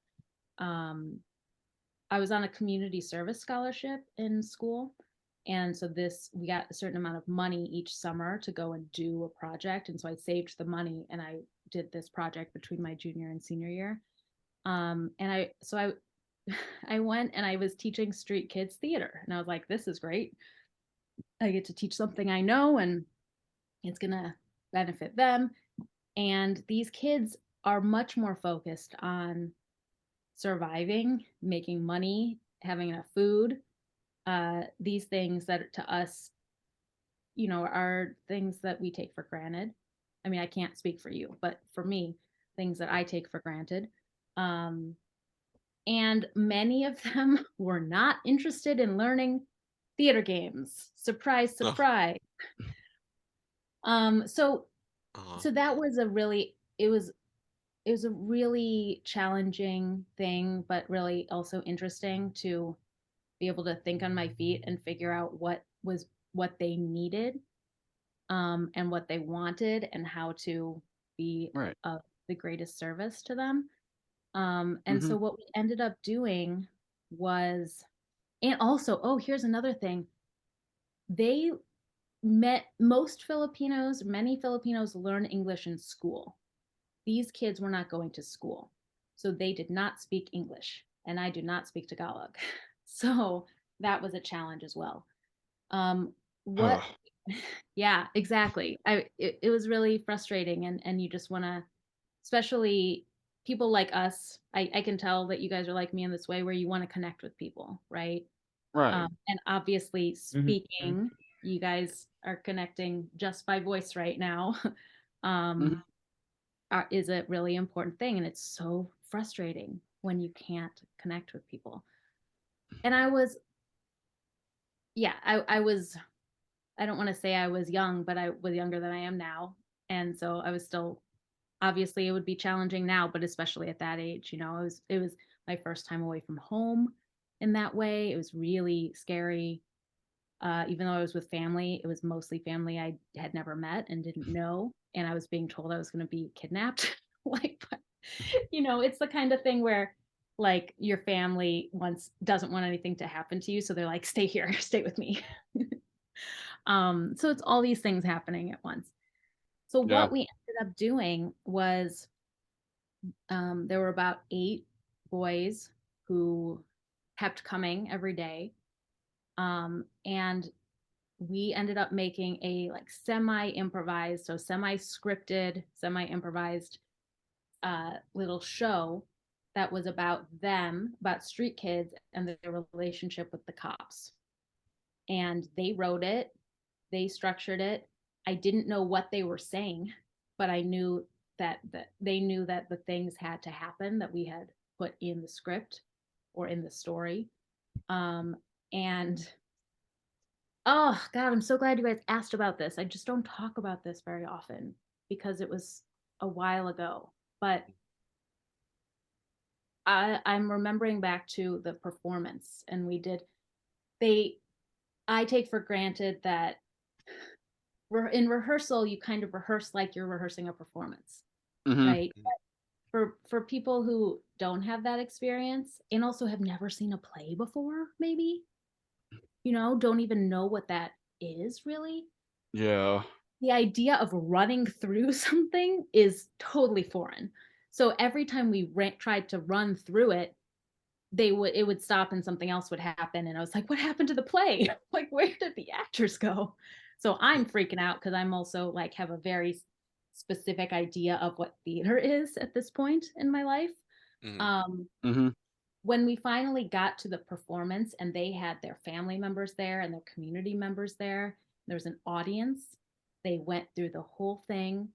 I was on a community service scholarship in school. And so we got a certain amount of money each summer to go and do a project. And so I saved the money and I did this project between my junior and senior year. And I went and I was teaching street kids theater. And I was like, this is great. I get to teach something I know and it's going to benefit them. And these kids are much more focused on surviving, making money, having enough food. These things that to us, are things that we take for granted. I mean, I can't speak for you, but for me, things that I take for granted. And many of them were not interested in learning theater games. Surprise, surprise. So that was it was a really challenging thing, but really also interesting to be able to think on my feet and figure out what they needed, and what they wanted and how to be
Right.
of the greatest service to them. And so what we ended up doing was, and also, oh, here's another thing. They many Filipinos learn English in school. These kids were not going to school, so they did not speak English, and I do not speak Tagalog. So that was a challenge as well. Yeah, exactly. It was really frustrating, and you just want to, especially people like us, I can tell that you guys are like me in this way where you want to connect with people, right?
Right.
And obviously speaking, you guys are connecting just by voice right now. um, is a really important thing, and it's so frustrating when you can't connect with people. And I was I don't want to say I was young, but I was younger than I am now. And so I was still, obviously it would be challenging now, but especially at that age, it was my first time away from home in that way. It was really scary. Even though I was with family, it was mostly family I had never met and didn't know. And I was being told I was going to be kidnapped. It's the kind of thing where like your family doesn't want anything to happen to you. So they're like, stay here, stay with me. So it's all these things happening at once. So what we ended up doing was, there were about 8 boys who kept coming every day. And we ended up making a like semi-improvised, so semi-scripted, semi-improvised little show that was about street kids and their relationship with the cops. And they wrote it, they structured it. I didn't know what they were saying, but I knew that they knew that the things had to happen that we had put in the script or in the story. And oh God, I'm so glad you guys asked about this. I just don't talk about this very often because it was a while ago. But I'm remembering back to the performance, and I take for granted that in rehearsal, you kind of rehearse like you're rehearsing a performance, right? But for people who don't have that experience and also have never seen a play before, maybe, don't even know what that is really.
Yeah.
The idea of running through something is totally foreign. So every time we tried to run through it, it would stop and something else would happen. And I was like, what happened to the play? Like, where did the actors go? So I'm freaking out because I'm also like have a very specific idea of what theater is at this point in my life. Um,
Mm-hmm.
when we finally got to the performance and they had their family members there and their community members there was an audience. They went through the whole thing.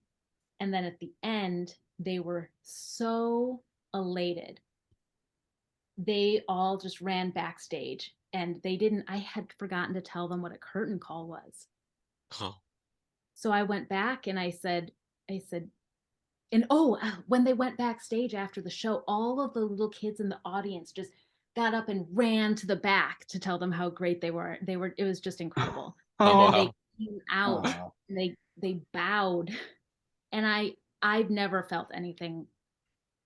And then at the end, they were so elated. They all just ran backstage and I had forgotten to tell them what a curtain call was.
Huh.
So I went back and I said, and when they went backstage after the show, all of the little kids in the audience just got up and ran to the back to tell them how great they were. It was just incredible. And
Oh,
then
wow.
they came out
Aw.
and they bowed. And I've never felt anything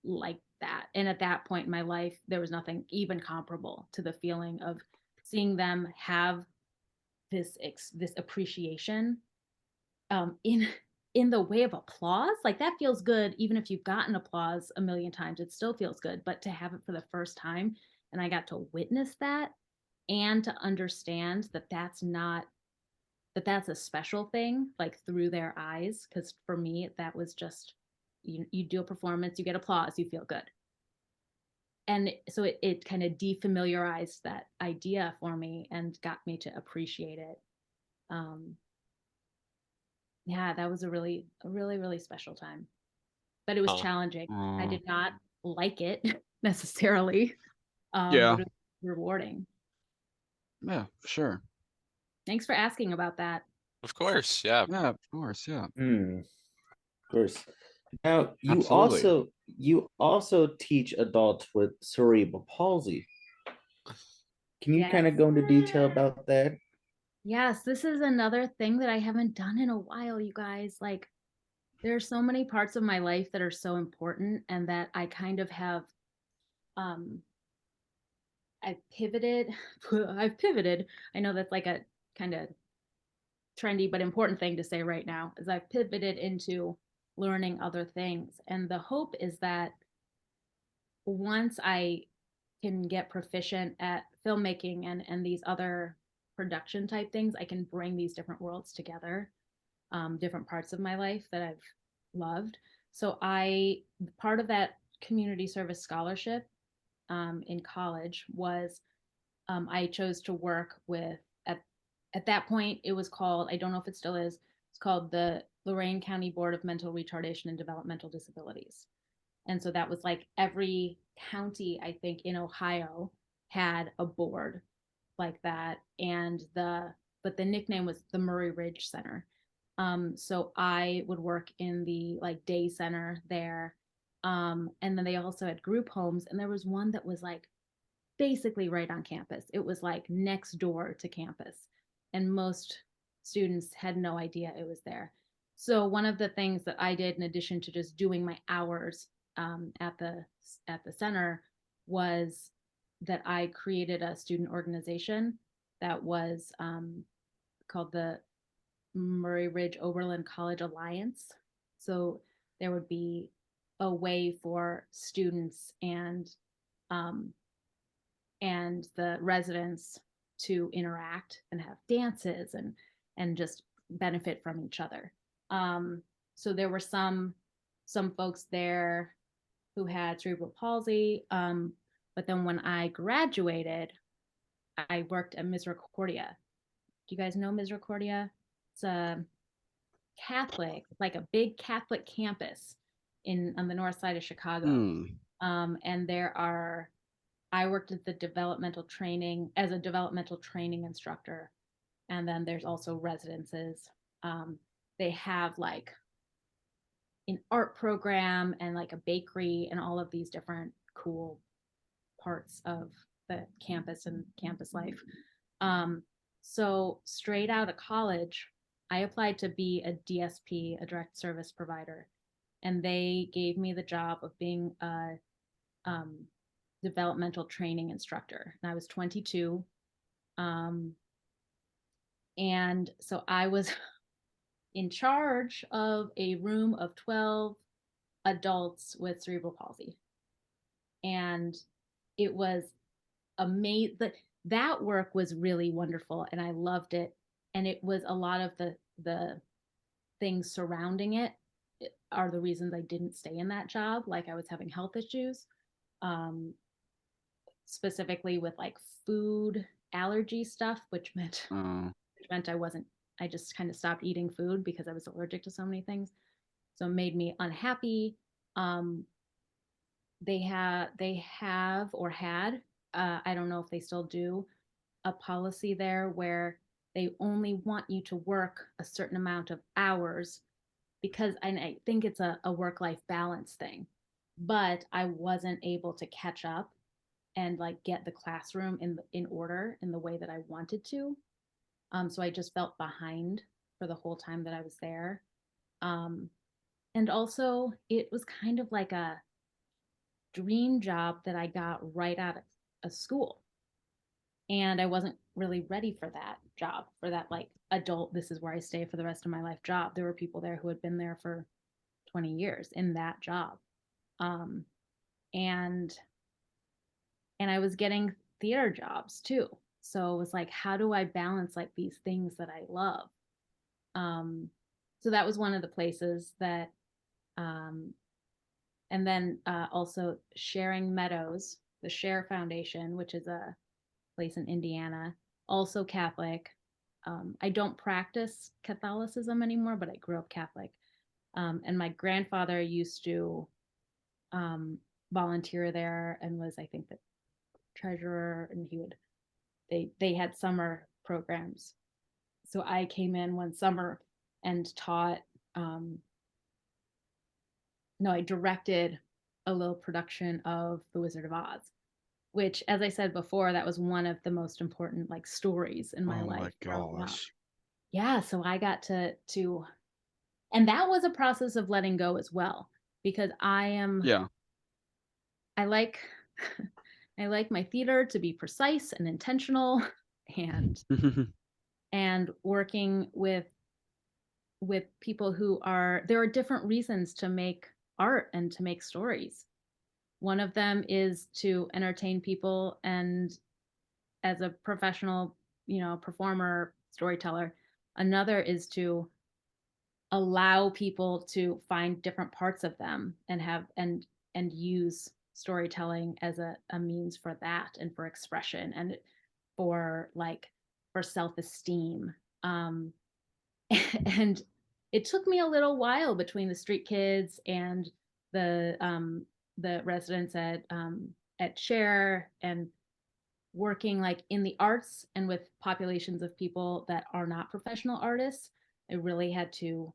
like that. And at that point in my life, there was nothing even comparable to the feeling of seeing them have this appreciation in the way of applause. Like that feels good. Even if you've gotten applause a million times, it still feels good. But to have it for the first time, and I got to witness that, and to understand that that's a special thing, like through their eyes. Because for me, that was just you do a performance, you get applause, you feel good. And so it kind of defamiliarized that idea for me and got me to appreciate it. Yeah, that was a really, really special time. But it was
Huh.
challenging. I
oh,
did not like it necessarily,
yeah,
but it was rewarding.
yeah, for sure.
Thanks for asking about that.
Of course. Yeah.
Yeah, of course, yeah,
Of course. Now
absolutely.
you also teach adults with cerebral palsy. Can you kind
Yes.
of go into detail about that?
Yes, this is another thing that I haven't done in a while, you guys. Like, there are so many parts of my life that are so important and that I kind of have um I've pivoted. I've pivoted. I know that's like a kind of trendy but important thing to say right now, is I've pivoted into learning other things. And the hope is that once I can get proficient at filmmaking and these other production type things, I can bring these different worlds together, different parts of my life that I've loved. So part of that community service scholarship in college was I chose to work with at that point it was called, I don't know if it still is, it's called the Lorain County Board of Mental Retardation and Developmental Disabilities. And so that was like every county, I think, in Ohio had a board like that. But the nickname was the Murray Ridge Center. So I would work in the like day center there. And then they also had group homes, and there was one that was like basically right on campus. It was like next door to campus. And most students had no idea it was there. So one of the things that I did in addition to just doing my hours at the center was that I created a student organization that was called the Murray Ridge Oberlin College Alliance. So there would be a way for students um, and the residents to interact and have dances and just benefit from each other. So there were some folks there who had cerebral palsy. But then when I graduated, I worked at Misericordia. Do you guys know Misericordia? It's a Catholic, like a big Catholic campus on the north side of Chicago.
Hmm.
And I worked at the developmental training as a developmental training instructor. And then there's also residences. They have like an art program and like a bakery and all of these different cool parts of the campus and campus life. So straight out of college, I applied to be a DSP, a direct service provider, and they gave me the job of being a developmental training instructor. And I was 22. And so I was in charge of a room of 12 adults with cerebral palsy. And it was amazing. That work was really wonderful and I loved it. And it was a lot of the things surrounding it are the reasons I didn't stay in that job. Like I was having health issues. specifically with like food allergy stuff, which meant
Oh,
I just kind of stopped eating food because I was allergic to so many things. So it made me unhappy. Um, they have or had, I don't know if they still do, a policy there where they only want you to work a certain amount of hours because, and I think it's a work-life balance thing, but I wasn't able to catch up and like get the classroom in order in the way that I wanted to. So I just felt behind for the whole time that I was there. Um, and also, it was kind of like a dream job that I got right out of school. And I wasn't really ready for that job, for that like adult, this is where I stay for the rest of my life job. There were people there who had been there for 20 years in that job. Um, and and I was getting theater jobs too. So it was like, how do I balance like these things that I love? So that was one of the places that, um, and then also Sharing Meadows, the Share Foundation, which is a place in Indiana, also Catholic. I don't practice Catholicism anymore, but I grew up Catholic. And my grandfather used to volunteer there and was, I think, the treasurer, and they had summer programs. So I came in one summer and taught, no, I directed a little production of The Wizard of Oz, which, as I said before, that was one of the most important like stories in my
oh my
life growing up.
gosh.
Yeah, so I got to, and that was a process of letting go as well, because
Yeah.
I like I like my theater to be precise and intentional, and working with people who are, there are different reasons to make art and to make stories. One of them is to entertain people, and as a professional, performer, storyteller. Another is to allow people to find different parts of them and have and use storytelling as a means for that, and for expression, and for like for self-esteem. um and it took me a little while between the street kids and the residents at Share, and working like in the arts and with populations of people that are not professional artists. I really had to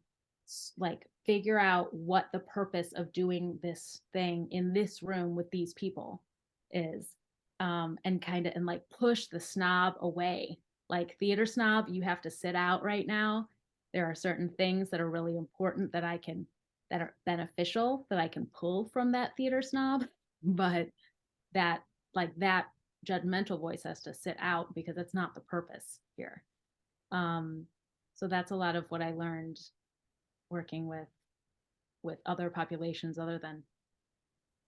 like figure out what the purpose of doing this thing in this room with these people is, and kind of, and like push the snob away. Like, theater snob, you have to sit out right now. There are certain things that are really important that are beneficial that I can pull from that theater snob, but that that judgmental voice has to sit out because it's not the purpose here. Um, so that's a lot of what I learned working with other populations other than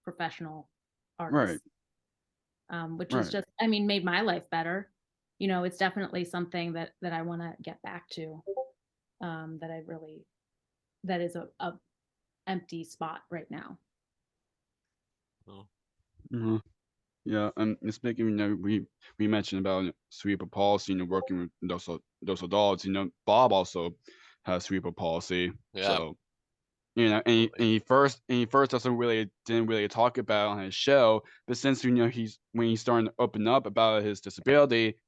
professional
Right.
artists, which was
Right.
just, I mean, made my life better. It's definitely something that I want to get back to. That is a empty spot right now.
Oh.
Mhm. Yeah, and speaking, we mentioned about cerebral palsy, working with those adults. Bob also has cerebral palsy.
Yeah.
So, and he first didn't really talk about it on his show, but since when he's starting to open up about his disability,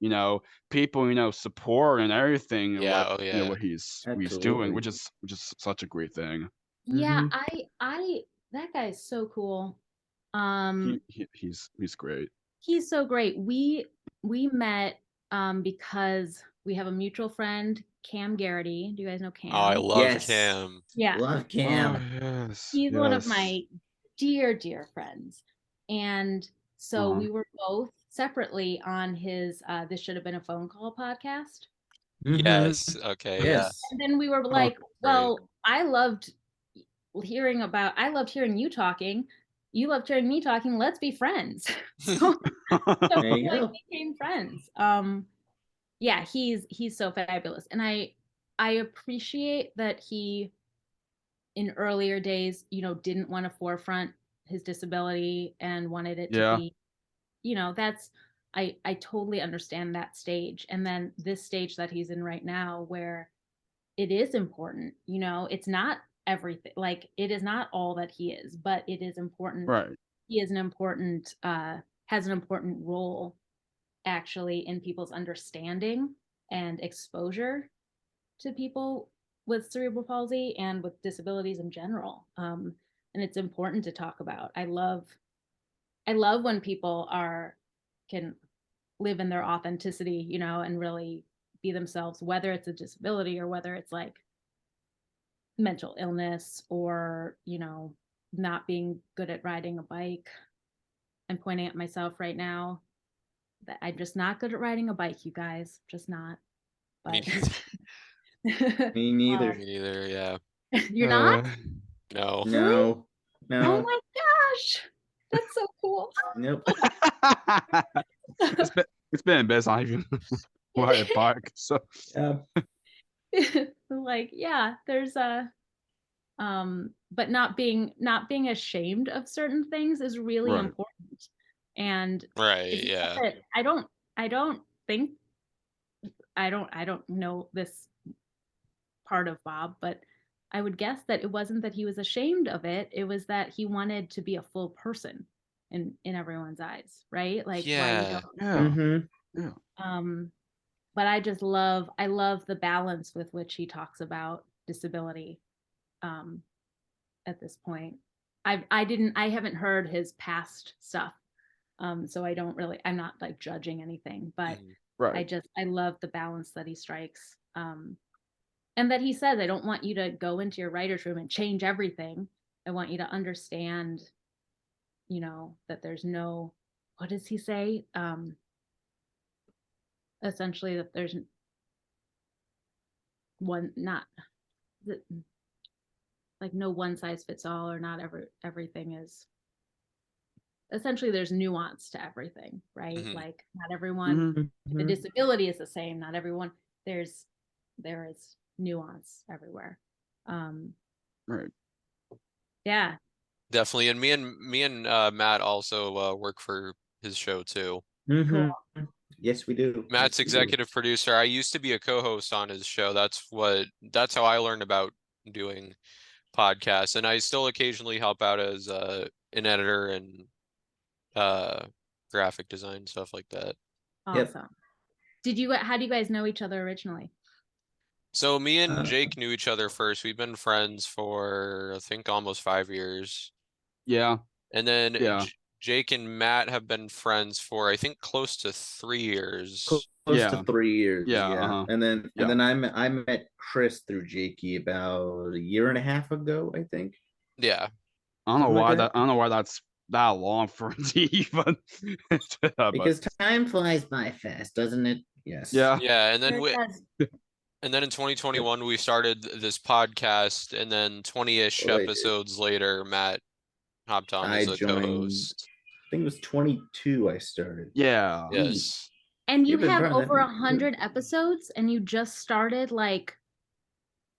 people support and everything,
Yeah. Oh yeah.
what he's doing,
Absolutely.
which is such a great thing.
Yeah,
Mhm.
I that guy's so cool. Um,
He's great.
He's so great. We met because we have a mutual friend, Cam Garrity. Do you guys know
Oh, I
Cam?
love
Yes.
Cam.
Yeah,
Love
Oh
Cam.
yes,
he's one of
yes.
my dear friends. And so
Uh-huh.
we were both separately on his This Should Have Been a Phone Call podcast.
Mhm.
Yes. Okay. Yeah.
Yes.
And then we were
Oh,
like,
Great.
well, I loved hearing you talking. You loved hearing me talking. Let's be friends. So so
There
we
you
like
go.
became friends. Yeah, he's so fabulous, and I appreciate that he, in earlier days, didn't want to forefront his disability and wanted it to
Yeah.
be, that's, I totally understand that stage. And then this stage that he's in right now, where it is important, it's not everything, like it is not all that he is, but it is important.
Right.
He is an important, has an important role actually in people's understanding and exposure to people with cerebral palsy and with disabilities in general. And it's important to talk about. I love when people can live in their authenticity, and really be themselves, whether it's a disability or whether it's like mental illness or, not being good at riding a bike. I'm pointing at myself right now that I'm just not good at riding a bike, you guys, just not.
Me
But
Me neither.
Me neither. Yeah.
you're not?
No.
Really?
No.
Oh
No.
my gosh. That's so cool.
Nope.
It's been a bit since I've even ride a bike. So
Yeah.
Like, yeah, there's but not being ashamed of certain things is really
Right.
important. And
Right.
it's not
Yeah.
that I don't think I don't know this part of Bob, but I would guess that it wasn't that he was ashamed of it. It was that he wanted to be a full person in everyone's eyes, right? Like, why you
Yeah.
don't.
yeah.
Mm-hmm.
Yeah.
But I just love the balance with which he talks about disability at this point. I haven't heard his past stuff. So I'm not like judging anything, but
Right.
I love the balance that he strikes. And that he says, I don't want you to go into your writer's room and change everything. I want you to understand, that there's no, what does he say? Essentially that there's like no one size fits all, or not everything is, essentially there's nuance to everything, right?
Mhm.
Like not everyone with a
Mhm.
disability is the same. Not everyone, there is nuance everywhere.
Right.
Yeah.
Definitely. And me and Matt also work for his show too.
Mhm. Yes, we do.
Matt's
Yes, we do.
executive producer. I used to be a co-host on his show. That's how I learned about doing podcasts. And I still occasionally help out as an editor and graphic design, stuff like that.
Awesome.
Yep.
How do you guys know each other originally?
So me and Jake knew each other first. We've been friends for I think almost 5 years.
Yeah.
And then
Yeah.
Jake and Matt have been friends for I think close to 3 years.
Close
Yeah.
to 3 years.
Yeah,
Yeah.
uh-huh.
And then
Yeah.
I met Chris through Jakey about a year and a half ago, I think.
Yeah.
I don't know
Something like
why
that.
I don't know why that's that long for to even but
Because time flies by fast, doesn't it? Yes.
yeah.
Yeah, and then
Sure does.
and then in 2021 we started this podcast, and then 20-ish
Well,
episodes later Matt hopped on
I
as a
joined.
co-host.
I think it was 22 I started.
Yeah.
Yes.
And you
You've been
have
running that
over
long,
100 episodes, and you just started like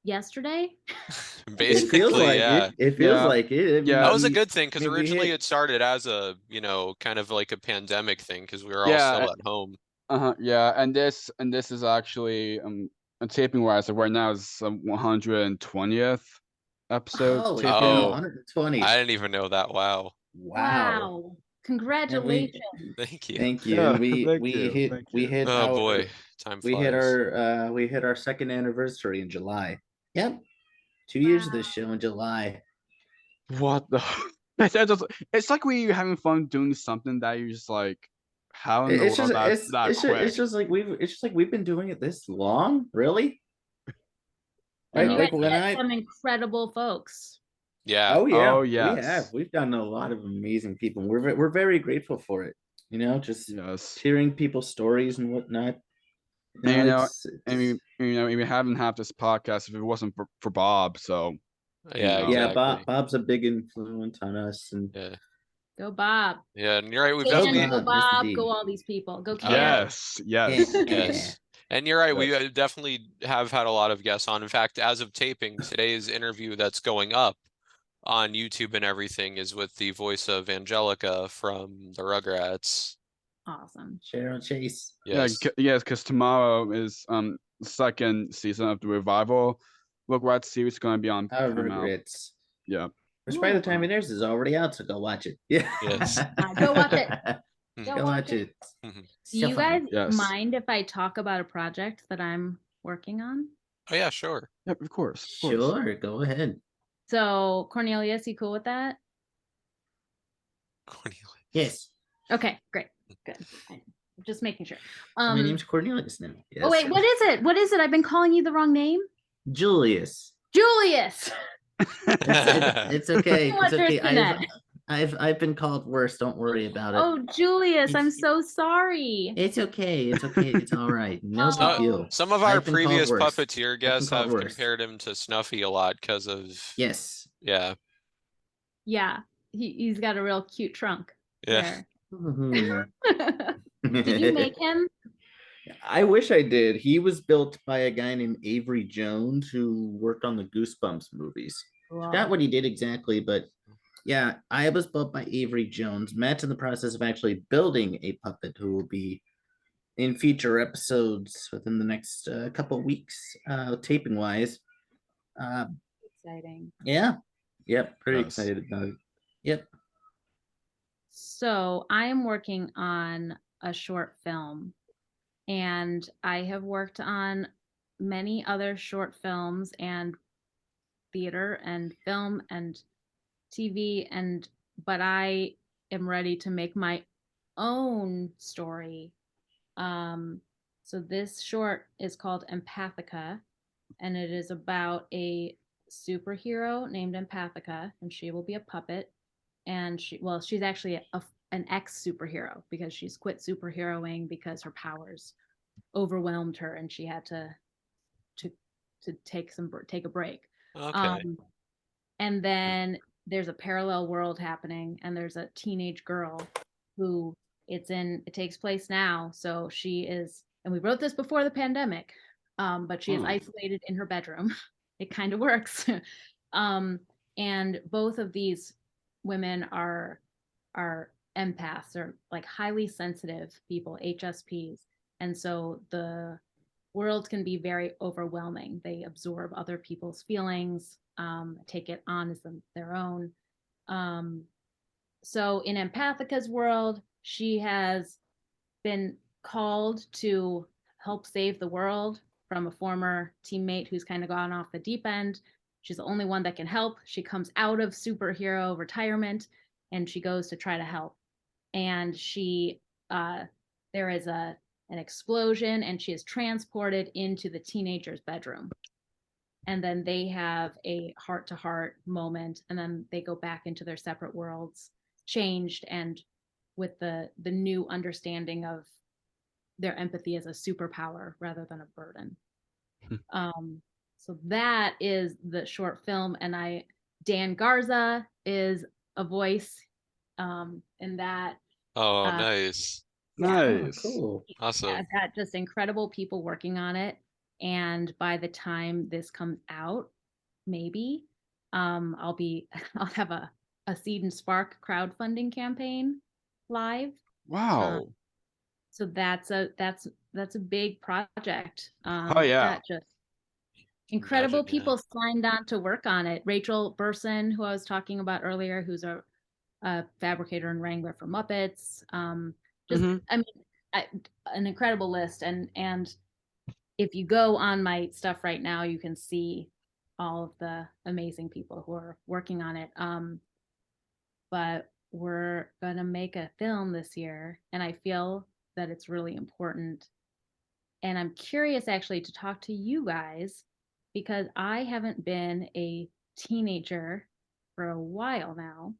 yesterday.
It feels
Basically,
like
yeah.
it. It feels
Yeah.
like it. I mean,
Yeah.
That was a
we-
good thing
I
because
mean, we
originally
hit-
it started as a, kind of like a pandemic thing because we were all
Yeah,
still at home.
Yeah, and this is actually taping wise. So right now is 120th episode
Holy
taping.
Oh.
120.
I didn't even know that. Wow.
Wow.
Congratulations.
Thank you.
Thank you.
Yeah,
And we
thank
we
you,
hit
thank
we
you.
hit
Oh
our
boy, time
we
flies.
hit our second anniversary in July. Yep. 2 years of this show in July.
What the? It's like we having fun doing something that you just like. How in the
It's
world
just
that quick?
it's just like we've been doing it this long, really?
And you
Like
guys
when
met some incredible folks.
Yeah.
Oh yeah,
Oh,
we
yes.
have. We've done a lot of amazing people. We're very grateful for it. Just
Yes.
hearing people's stories and whatnot.
And
it's-
we haven't had this podcast if it wasn't for Bob. So
Yeah,
know.
yeah,
exactly.
Bob's a big influence on us, and
Yeah.
Go Bob.
Yeah, and you're right. We've
Dan,
definitely
go
Yes,
Bob.
indeed.
Go all these people. Go Cam.
yes, yes.
Yes. And you're right. We
Yes.
definitely have had a lot of guests on. In fact, as of taping, today's interview that's going up on YouTube and everything is with the voice of Angelica from the Rugrats.
Awesome.
Cheryl Chase.
Yes.
Yes, because tomorrow is the second season of the Revival Rugrats series going to be on Paramount.
Regrets.
Yeah.
Which by the time it airs is already out, so go watch it. Yeah.
Yes.
Go watch it.
Go watch it.
Do
So
you
funny.
guys
Yes.
mind if I talk about a project that I'm working on?
Oh yeah, sure.
Yep, of course.
Sure, go ahead.
So Cornelius, you cool with that?
Cornelius.
Yes.
Okay, great. Good. I'm just making sure.
My name's Cornelius now. Yes.
Oh wait, what is it? What is it? I've been calling you the wrong name.
Julius.
Julius.
It's okay.
What's
It's
your
okay.
Jeanette?
I've been called worse. Don't worry about it.
Oh, Julius, I'm
It's-
so sorry.
It's okay. It's okay. It's all right. No
Oh.
big deal.
Some of our
I've been called
previous
worse.
puppeteer guests
called
have
worse.
compared him to Snuffy a lot because of
Yes.
yeah.
Yeah, he's got a real cute trunk.
Yeah.
There. Did you make him?
I wish I did. He was built by a guy named Avery Jones who worked on the Goosebumps movies. Forgot what he did exactly, but yeah, I was built by Avery Jones. Matt's in the process of actually building a puppet who will be in future episodes within the next couple weeks, taping wise.
Exciting.
Yeah. Yep. Pretty
Nice.
excited about it. Yep.
So I am working on a short film, and I have worked on many other short films and theater and film and TV, but I am ready to make my own story. So this short is called Empathica, and it is about a superhero named Empathica, and she will be a puppet. And she's actually an ex superhero because she's quit superheroing because her powers overwhelmed her and she had to take a break.
Okay.
And then there's a parallel world happening, and there's a teenage girl who it takes place now. So she is, and we wrote this before the pandemic, but she is isolated in her bedroom. It kind of works. And both of these women are empaths, or like highly sensitive people, HSPs. And so the world can be very overwhelming. They absorb other people's feelings, take it on as their own. So in Empathica's world, she has been called to help save the world from a former teammate who's kind of gone off the deep end. She's the only one that can help. She comes out of superhero retirement and she goes to try to help. And there is an explosion, and she is transported into the teenager's bedroom. And then they have a heart-to-heart moment, and then they go back into their separate worlds, changed, and with the new understanding of their empathy as a superpower rather than a burden. So that is the short film, and Dan Garza is a voice in that.
Oh, nice.
Nice.
Cool.
Awesome.
I've got just incredible people working on it, and by the time this comes out, maybe I'll have a Seed and Spark crowdfunding campaign live.
Wow.
So that's a big project.
Oh yeah.
Got just incredible
Imagine,
people signed on to work on it. Rachel Burson, who I was talking about earlier, who's a fabricator and wrangler for Muppets. I mean, an incredible list. And if you go on my stuff right now, you can see all of the amazing people who are working on it. But we're gonna make a film this year, and I feel that it's really important. And I'm curious actually to talk to you guys, because I haven't been a teenager for a while now.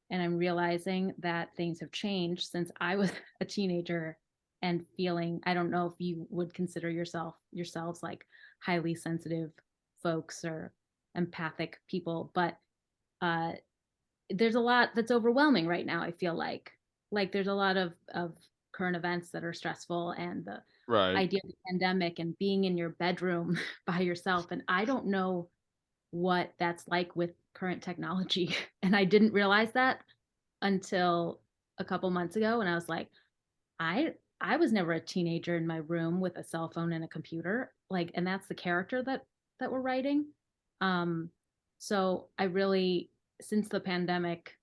And I'm realizing that things have changed since I was a teenager, and feeling, I don't know if you would consider yourselves like highly sensitive folks or empathic people, but there's a lot that's overwhelming right now. I feel like there's a lot of current events that are stressful, and the
Right.
idea of the pandemic and being in your bedroom by yourself. And I don't know what that's like with current technology. And I didn't realize that until a couple months ago. And I was like, I was never a teenager in my room with a cell phone and a computer. Like, and that's the character that we're writing. So I really, since the pandemic,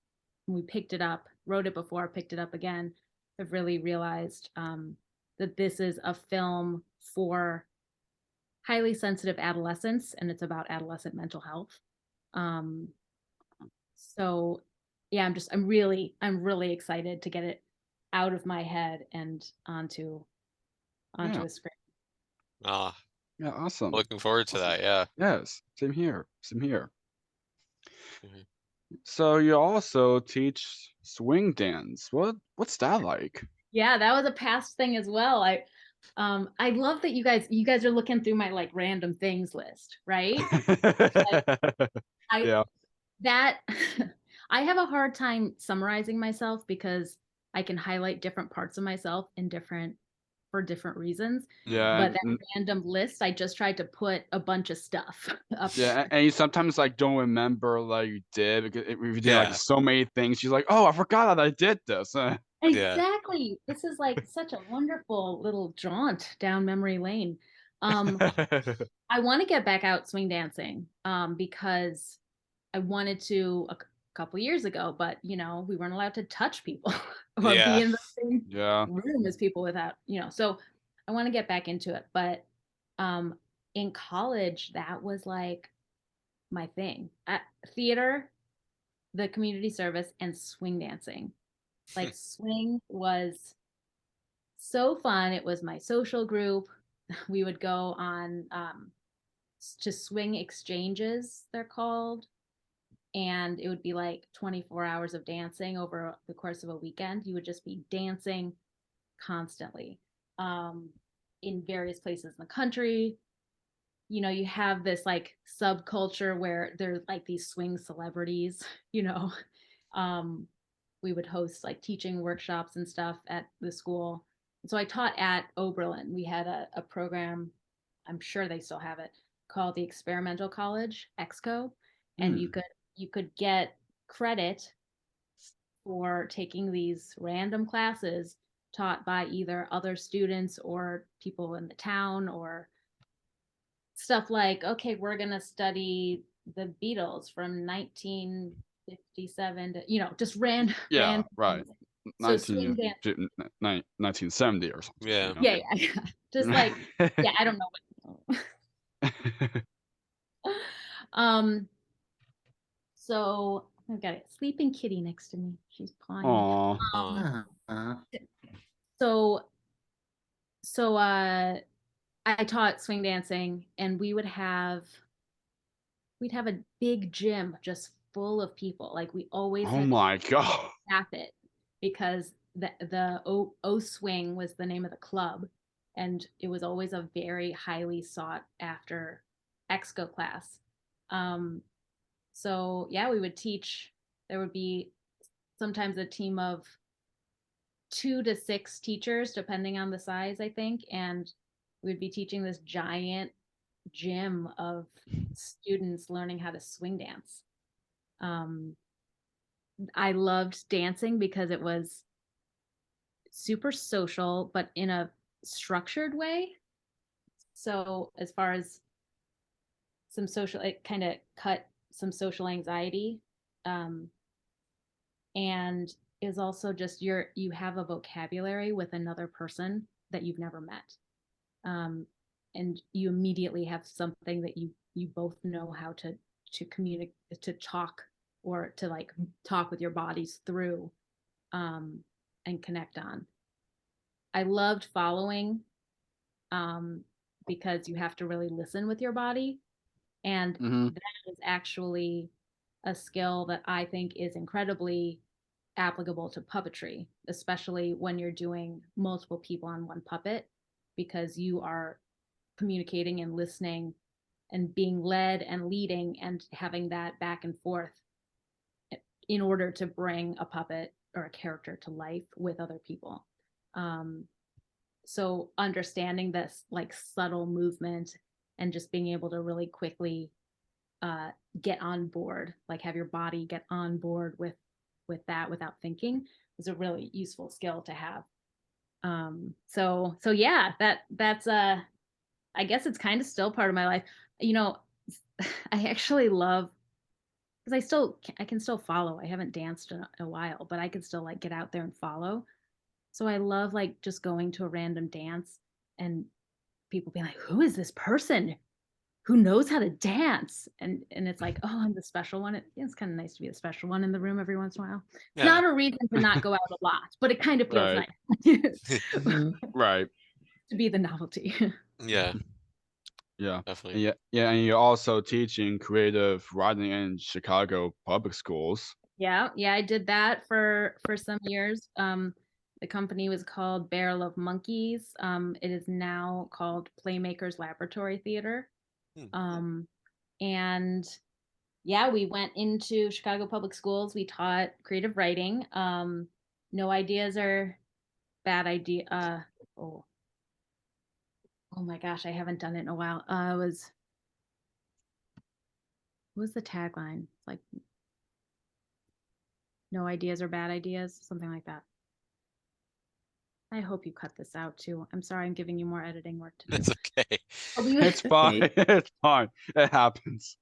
we picked it up, wrote it before, picked it up again, I've really realized that this is a film for highly sensitive adolescents, and it's about adolescent mental health. So yeah, I'm really excited to get it out of my head and onto
Yeah.
a screen.
Ah,
Yeah, awesome.
looking forward to that. Yeah.
Yes, same here. Same here.
Mhm.
So you also teach swing dance. What's that like?
Yeah, that was a past thing as well. I love that you guys are looking through my like random things list, right? I
Yeah.
that I have a hard time summarizing myself because I can highlight different parts of myself in for different reasons.
Yeah,
But that
and
random list, I just tried to put a bunch of stuff up
yeah,
there.
and you sometimes like don't remember like you did because you did like
Yeah.
so many things. She's like, oh, I forgot that I did this.
Yeah.
Exactly. This is like such a wonderful little jaunt down memory lane. I want to get back out swing dancing because I wanted to couple years ago, but you know, we weren't allowed to touch people or be
Yeah.
in the same
Yeah.
room as people without, you know. So I want to get back into it, but um in college that was like my thing. Theater, the community service, and swing dancing. Like swing was so fun. It was my social group. We would go on to swing exchanges, they're called, and it would be like 24 hours of dancing over the course of a weekend. You would just be dancing constantly in various places in the country. You know, you have this like subculture where there's like these swing celebrities, you know. um, we would host like teaching workshops and stuff at the school. So I taught at Oberlin. We had a program, I'm sure they still have it, called the Experimental College, EXCO, and
Hmm.
you could get credit for taking these random classes taught by either other students or people in the town, or stuff like, okay, we're going to study the Beatles from 1957 to, you know, just
Yeah,
random
right.
things. So
19,
swing dance.
1970 or something.
Yeah.
Yeah, yeah. Just like, yeah, I don't know what. um so I've got a sleeping kitty next to me. She's pawing.
Aw.
Um
Uh-huh.
so so I taught swing dancing, and we'd have a big gym just full of people. Like we always
Oh
had
my god.
staff it because the O Swing was the name of the club, and it was always a very highly sought after exco class. Um, so yeah, we would teach. There would be sometimes a team of 2 to 6 teachers, depending on the size, I think, and we'd be teaching this giant gym of students learning how to swing dance. Um, I loved dancing because it was super social, but in a structured way. So as far as some social, it kind of cut some social anxiety. Um, and is also just you have a vocabulary with another person that you've never met. Um, and you immediately have something that you both know how to communicate, to talk, or to like talk with your bodies through, and connect on. I loved following, um, because you have to really listen with your body, and
Hmm.
that is actually a skill that I think is incredibly applicable to puppetry, especially when you're doing multiple people on one puppet, because you are communicating and listening and being led and leading and having that back and forth in order to bring a puppet or a character to life with other people. Um, so understanding this like subtle movement and just being able to really quickly get on board, like have your body get on board with that without thinking, is a really useful skill to have. So yeah, that's I guess it's kind of still part of my life. You know, I actually love, because I can still follow. I haven't danced in a while, but I can still like get out there and follow. So I love like just going to a random dance and people being like, "Who is this person who knows how to dance?" And it's like, "Oh, I'm the special one." It's kind of nice to be the special one in the room every once in a while. It's
Yeah.
not a reason to not go out a lot, but it kind of feels
Right.
nice
Right.
to be the novelty.
Yeah,
Yeah.
definitely.
Yeah, and you're also teaching creative writing in Chicago public schools.
Yeah, I did that for some years. The company was called Barrel of Monkeys. It is now called Playmakers Laboratory Theater.
Hmm.
And yeah, we went into Chicago public schools. We taught creative writing. No ideas are bad idea. Oh, oh my gosh, I haven't done it in a while. What was the tagline? Like, no ideas are bad ideas, something like that. I hope you cut this out too. I'm sorry, I'm giving you more editing work to do.
It's okay.
It's fine. It's fine. It happens.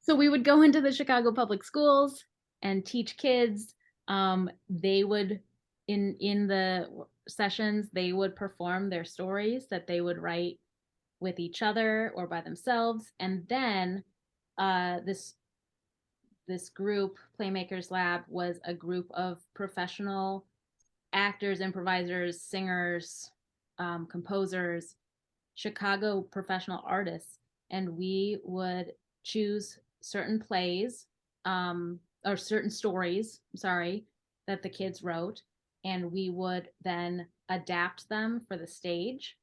So we would go into the Chicago public schools and teach kids. They would in the sessions, they would perform their stories that they would write with each other or by themselves, and then this group, Playmakers Lab, was a group of professional actors, improvisers, singers, composers, Chicago professional artists, and we would choose certain plays or certain stories, sorry, that the kids wrote, and we would then adapt them for the stage,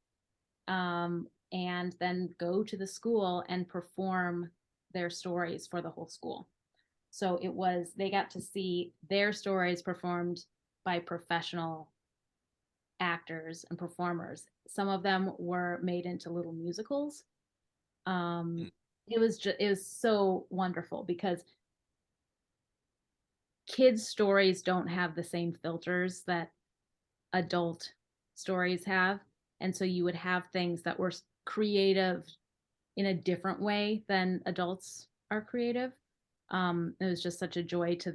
and then go to the school and perform their stories for the whole school. So they got to see their stories performed by professional actors and performers. Some of them were made into little musicals. It was so wonderful because kids' stories don't have the same filters that adult stories have. And so you would have things that were creative in a different way than adults are creative. It was just such a joy to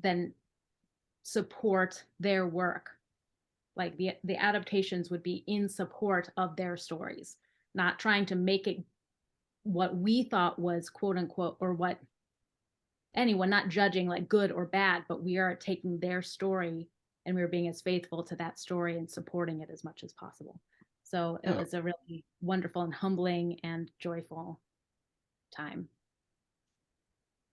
then support their work. Like the adaptations would be in support of their stories, not trying to make it what we thought was quote unquote, or what anyone, not judging like good or bad, but we are taking their story and we were being as faithful to that story and supporting it as much as possible. So it was a really wonderful and humbling and joyful time.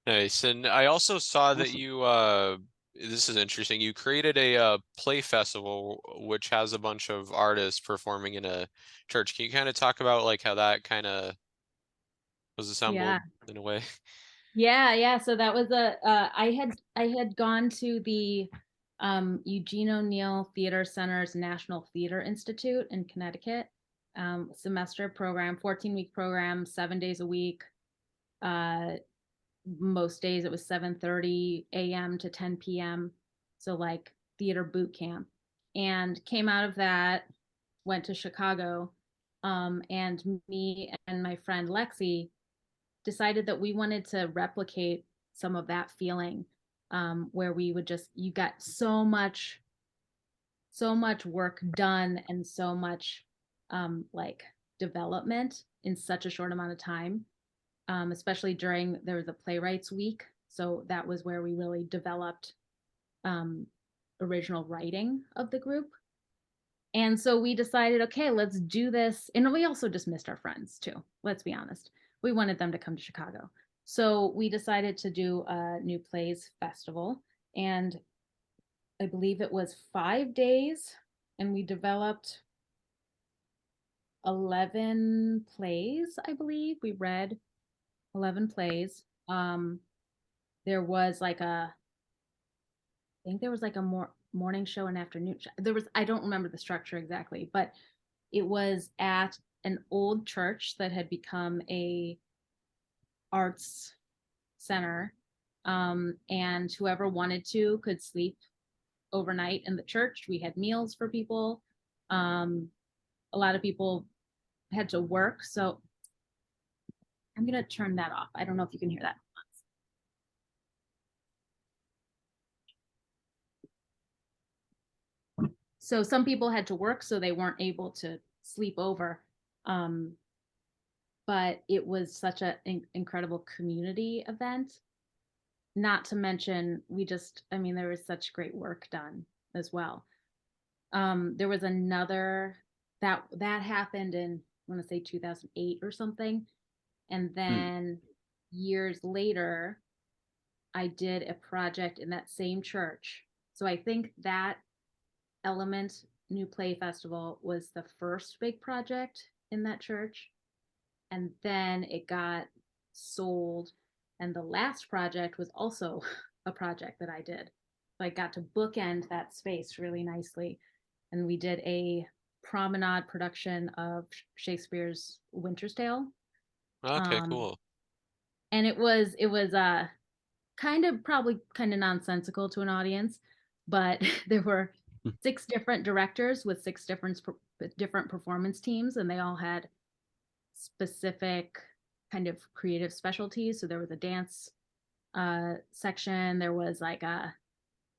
Nice. And I also saw that
Awesome.
you this is interesting. You created a play festival which has a bunch of artists performing in a church. Can you kind of talk about like how that kind of was assembled
Yeah.
in a way?
Yeah. So that was I had gone to the Eugene O'Neill Theater Center's National Theater Institute in Connecticut, semester program, 14-week program, 7 days a week. Most days it was 7:30 a.m. to 10 p.m. So like theater boot camp, and came out of that, went to Chicago, and me and my friend Lexi decided that we wanted to replicate some of that feeling, where we would you got so much work done and so much like development in such a short amount of time, especially there was a playwrights week. So that was where we really developed original writing of the group. And so we decided, okay, let's do this. And we also just missed our friends too. Let's be honest. We wanted them to come to Chicago. So we decided to do a new plays festival. And I believe it was 5 days. And we developed 11 plays, I believe. We read 11 plays. There was like I think there was like a morning show and afternoon show. I don't remember the structure exactly, but it was at an old church that had become a arts center, and whoever wanted to could sleep overnight in the church. We had meals for people. A lot of people had to work, so I'm gonna turn that off. I don't know if you can hear that. So some people had to work, so they weren't able to sleep over. But it was such an incredible community event. Not to mention, there was such great work done as well. There was another that happened in, I want to say 2008 or something. And then years later, I did a project in that same church. So I think that Element New Play Festival was the first big project in that church. And then it got sold. And the last project was also a project that I did. So I got to bookend that space really nicely. And we did a promenade production of Shakespeare's Winter's Tale.
Okay, cool.
And it was probably kind of nonsensical to an audience, but there were 6 different directors with 6 different performance teams, and they all had specific kind of creative specialties. So there was a dance section. There was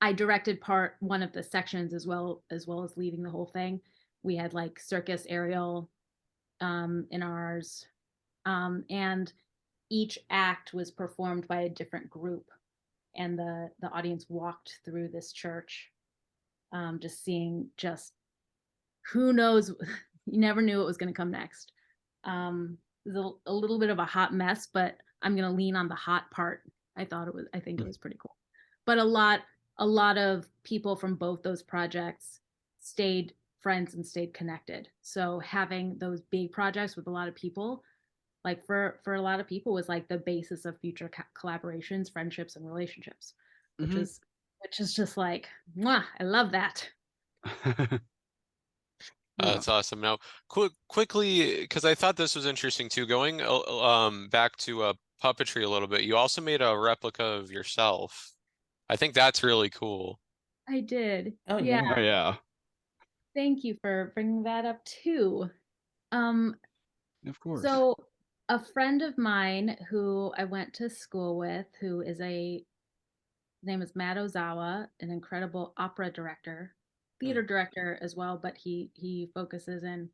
I directed one of the sections as well as leading the whole thing. We had like circus aerial in ours, and each act was performed by a different group, and the audience walked through this church, just seeing who knows. You never knew what was going to come next. It was a little bit of a hot mess, but I'm going to lean on the hot part. I think it was pretty cool. But a lot of people from both those projects stayed friends and stayed connected. So having those big projects with a lot of people, like for a lot of people, was like the basis of future collaborations, friendships, and relationships, which is just like, mwah, I love that.
That's awesome. Now, quickly, because I thought this was interesting too, going back to puppetry a little bit, you also made a replica of yourself. I think that's really cool.
I did.
Oh
Yeah.
yeah.
Oh yeah,
Thank you for bringing that up too.
of course.
So a friend of mine who I went to school with, his name is Matt Ozawa, an incredible opera director, theater director as well, but he focuses in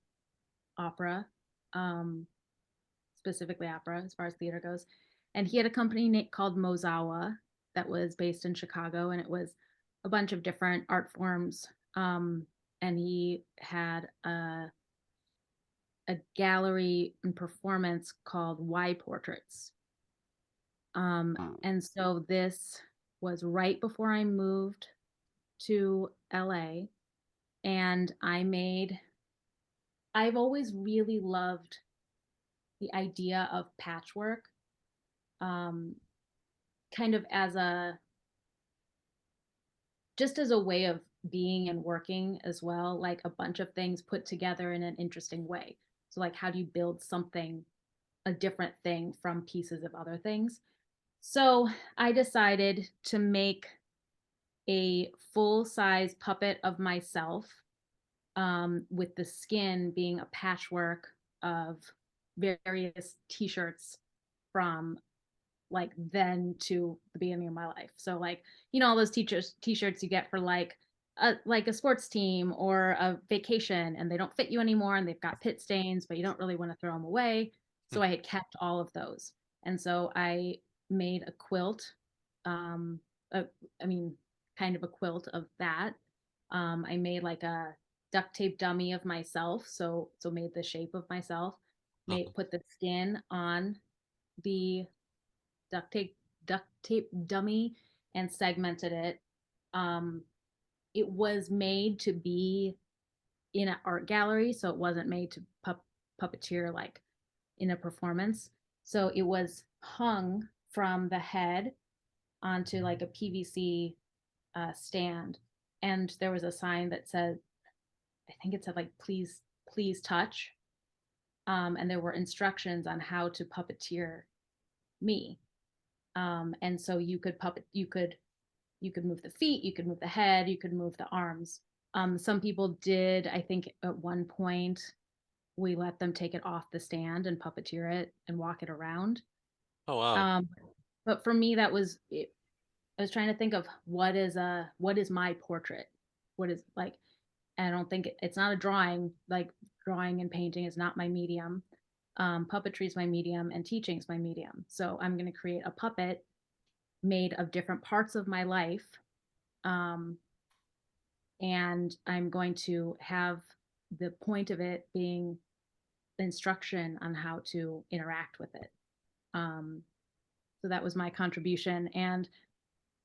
opera, specifically opera as far as theater goes. And he had a company called Mozawa that was based in Chicago, and it was a bunch of different art forms. And he had a gallery and performance called Y Portraits. And so this was right before I moved to LA, and I've always really loved the idea of patchwork, kind of just as a way of being and working as well, like a bunch of things put together in an interesting way. So like, how do you build a different thing from pieces of other things? So I decided to make a full-size puppet of myself, with the skin being a patchwork of various t-shirts from like then to the beginning of my life. So like, all those t-shirts you get for like a sports team or a vacation, and they don't fit you anymore and they've got pit stains, but you don't really want to throw them away. So I had kept all of those. And so I made a quilt, kind of a quilt of that. I made like a duct tape dummy of myself. So made the shape of myself, put the skin on the duct tape dummy and segmented it. It was made to be in an art gallery, so it wasn't made to puppeteer like in a performance. So it was hung from the head onto like a PVC stand, and there was a sign that said, I think it said like, please touch. And there were instructions on how to puppeteer me. And so you could move the feet, you could move the head, you could move the arms. Some people did, I think at one point we let them take it off the stand and puppeteer it and walk it around.
Oh wow.
But for me, that was it. I was trying to think of what is my portrait? What is like, and I don't think it's not a drawing, like drawing and painting is not my medium. Puppetry is my medium and teaching is my medium. So I'm going to create a puppet made of different parts of my life. And I'm going to have the point of it being instruction on how to interact with it. So that was my contribution. And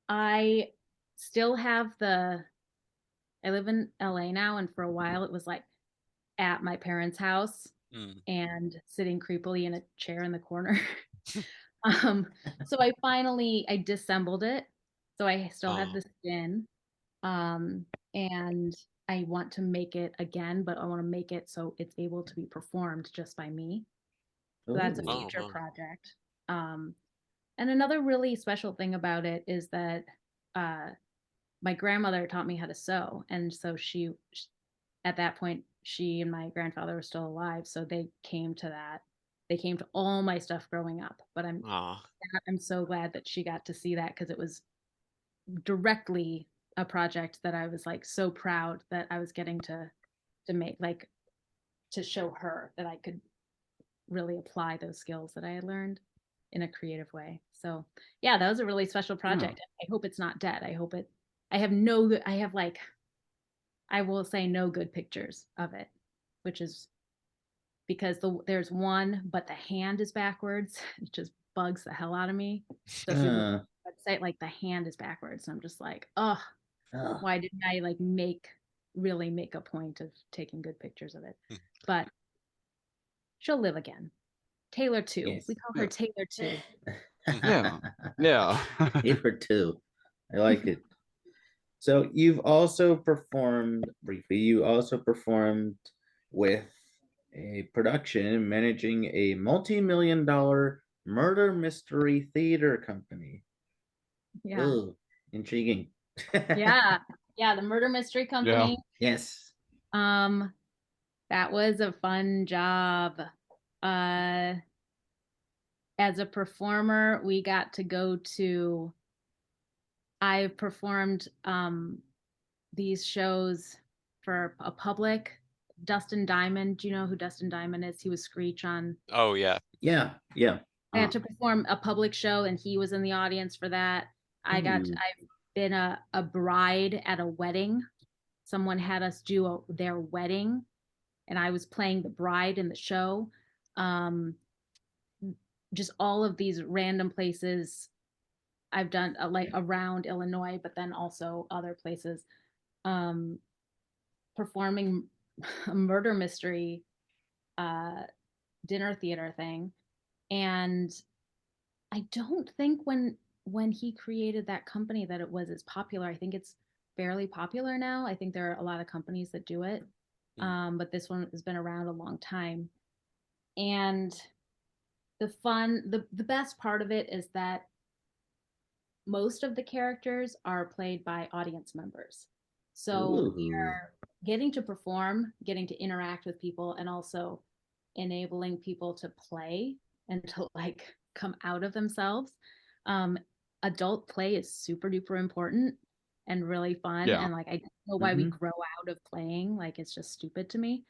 I still have I live in LA now, and for a while it was like at my parents' house and sitting creepily in a chair in the corner. So I disassembled it. So I still have the skin. And I want to make it again, but I want to make it so it's able to be performed just by me. So that's a future project. And another really special thing about it is that my grandmother taught me how to sew. And so at that point, she and my grandfather were still alive. So they came to that. They came to all my stuff growing up. But I'm so glad that she got to see that, because it was directly a project that I was like so proud that I was getting to make, like to show her that I could really apply those skills that I had learned in a creative way. So yeah, that was a really special project. I hope it's not dead. I will say no good pictures of it, which is because there's one, but the hand is backwards. It just bugs the hell out of me. So if you look at the website, like the hand is backwards, and I'm just like, oh, why didn't I like really make a point of taking good pictures of it? But she'll live again. Taylor 2. Yes. We call her Taylor 2.
Yeah.
Taylor 2. I like it. So you've also performed briefly. You also performed with a production managing a multi-million-dollar murder mystery theater company.
Yeah.
Ooh, intriguing.
Yeah. The murder mystery company.
Yeah. Yes.
That was a fun job. As a performer, we got to go to, I performed these shows for a public. Dustin Diamond, do you know who Dustin Diamond is? He was Screech on.
Oh yeah.
Yeah.
I had to perform a public show, and he was in the audience for that. I've been a bride at a wedding. Someone had us do their wedding, and I was playing the bride in the show. Just all of these random places I've done, like around Illinois, but then also other places, performing a murder mystery dinner theater thing. And I don't think when he created that company that it was as popular. I think it's fairly popular now. I think there are a lot of companies that do it. But this one has been around a long time. And the best part of it is that most of the characters are played by audience members. So they're getting to perform, getting to interact with people, and also enabling people to play and to like come out of themselves. Adult play is super duper important and really fun. And like, I don't know why we grow out of playing. Like, it's just stupid to me.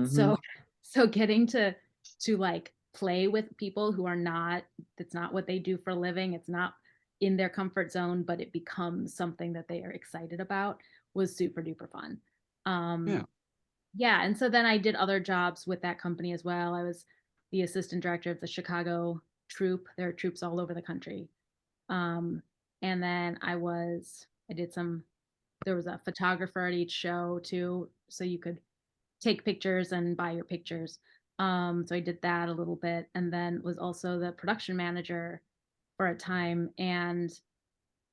So getting to like play with people who are that's not what they do for a living. It's not in their comfort zone, but it becomes something that they are excited about, was super duper fun. And so then I did other jobs with that company as well. I was the assistant director of the Chicago troupe. There are troupes all over the country. And then there was a photographer at each show too, so you could take pictures and buy your pictures. So I did that a little bit, and then was also the production manager for a time. And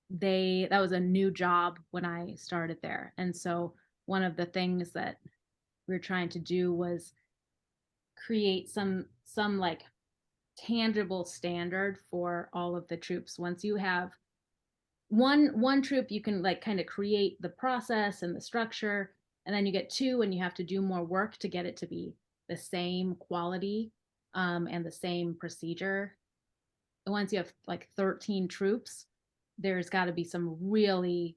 that was a new job when I started there. And so one of the things that we were trying to do was create some like tangible standard for all of the troops. Once you have one troop, you can like kind of create the process and the structure, and then you get two and you have to do more work to get it to be the same quality and the same procedure. And once you have like 13 troops, there's got to be some really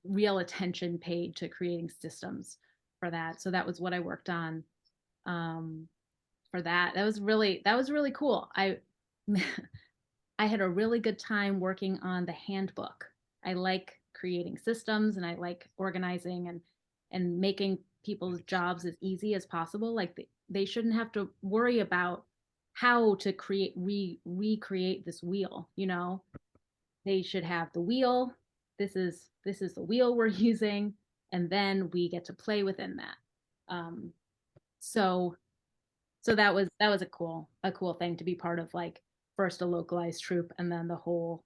real attention paid to creating systems for that. So that was what I worked on for that. That was really cool. I I had a really good time working on the handbook. I like creating systems and I like organizing and making people's jobs as easy as possible. Like they shouldn't have to worry about how to recreate this wheel, you know. They should have the wheel. This is the wheel we're using, and then we get to play within that. Um, so that was a cool thing to be part of, like first a localized troupe and then the whole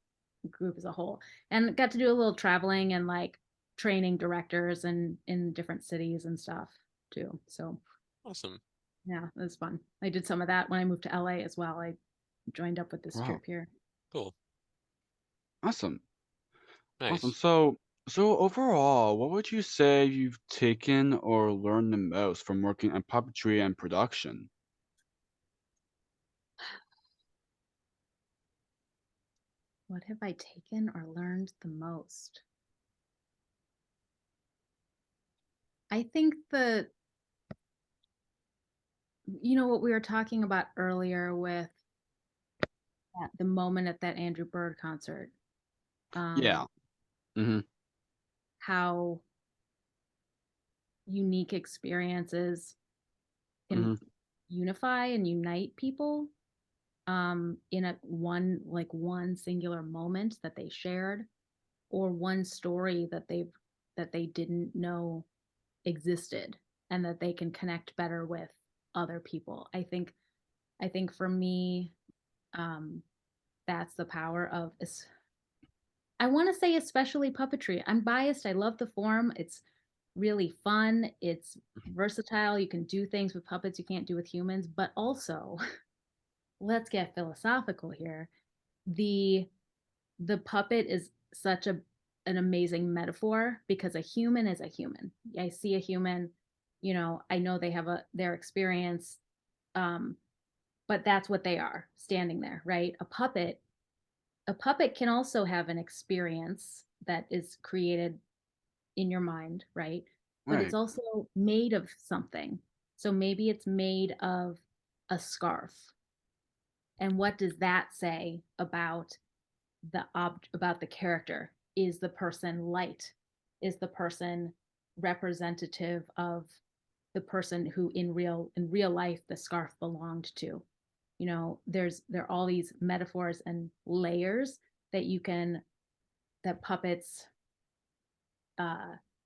group as a whole, and got to do a little traveling and like training directors and in different cities and stuff too. So
Awesome.
yeah, it was fun. I did some of that when I moved to LA as well. I joined up with this
Wow.
troupe here.
Cool.
Awesome. Awesome.
Nice.
So overall, what would you say you've taken or learned the most from working on puppetry and production?
What have I taken or learned the most? I think what we were talking about earlier with the moment at that Andrew Bird concert,
Yeah. Mm-hmm.
how unique experiences can
Mm-hmm.
unify and unite people in one singular moment that they shared, or one story that they didn't know existed, and that they can connect better with other people. I think for me, that's the power of, I want to say, especially puppetry. I'm biased. I love the form. It's really fun. It's versatile. You can do things with puppets you can't do with humans. But also, let's get philosophical here. The the puppet is such an amazing metaphor, because a human is a human. I see a human, I know they have their experience, um, but that's what they are, standing there, right? A puppet can also have an experience that is created in your mind, right? But it's
Right.
also made of something. So maybe it's made of a scarf. And what does that say about about the character? Is the person light? Is the person representative of the person who in real life the scarf belonged to? There are all these metaphors and layers that puppets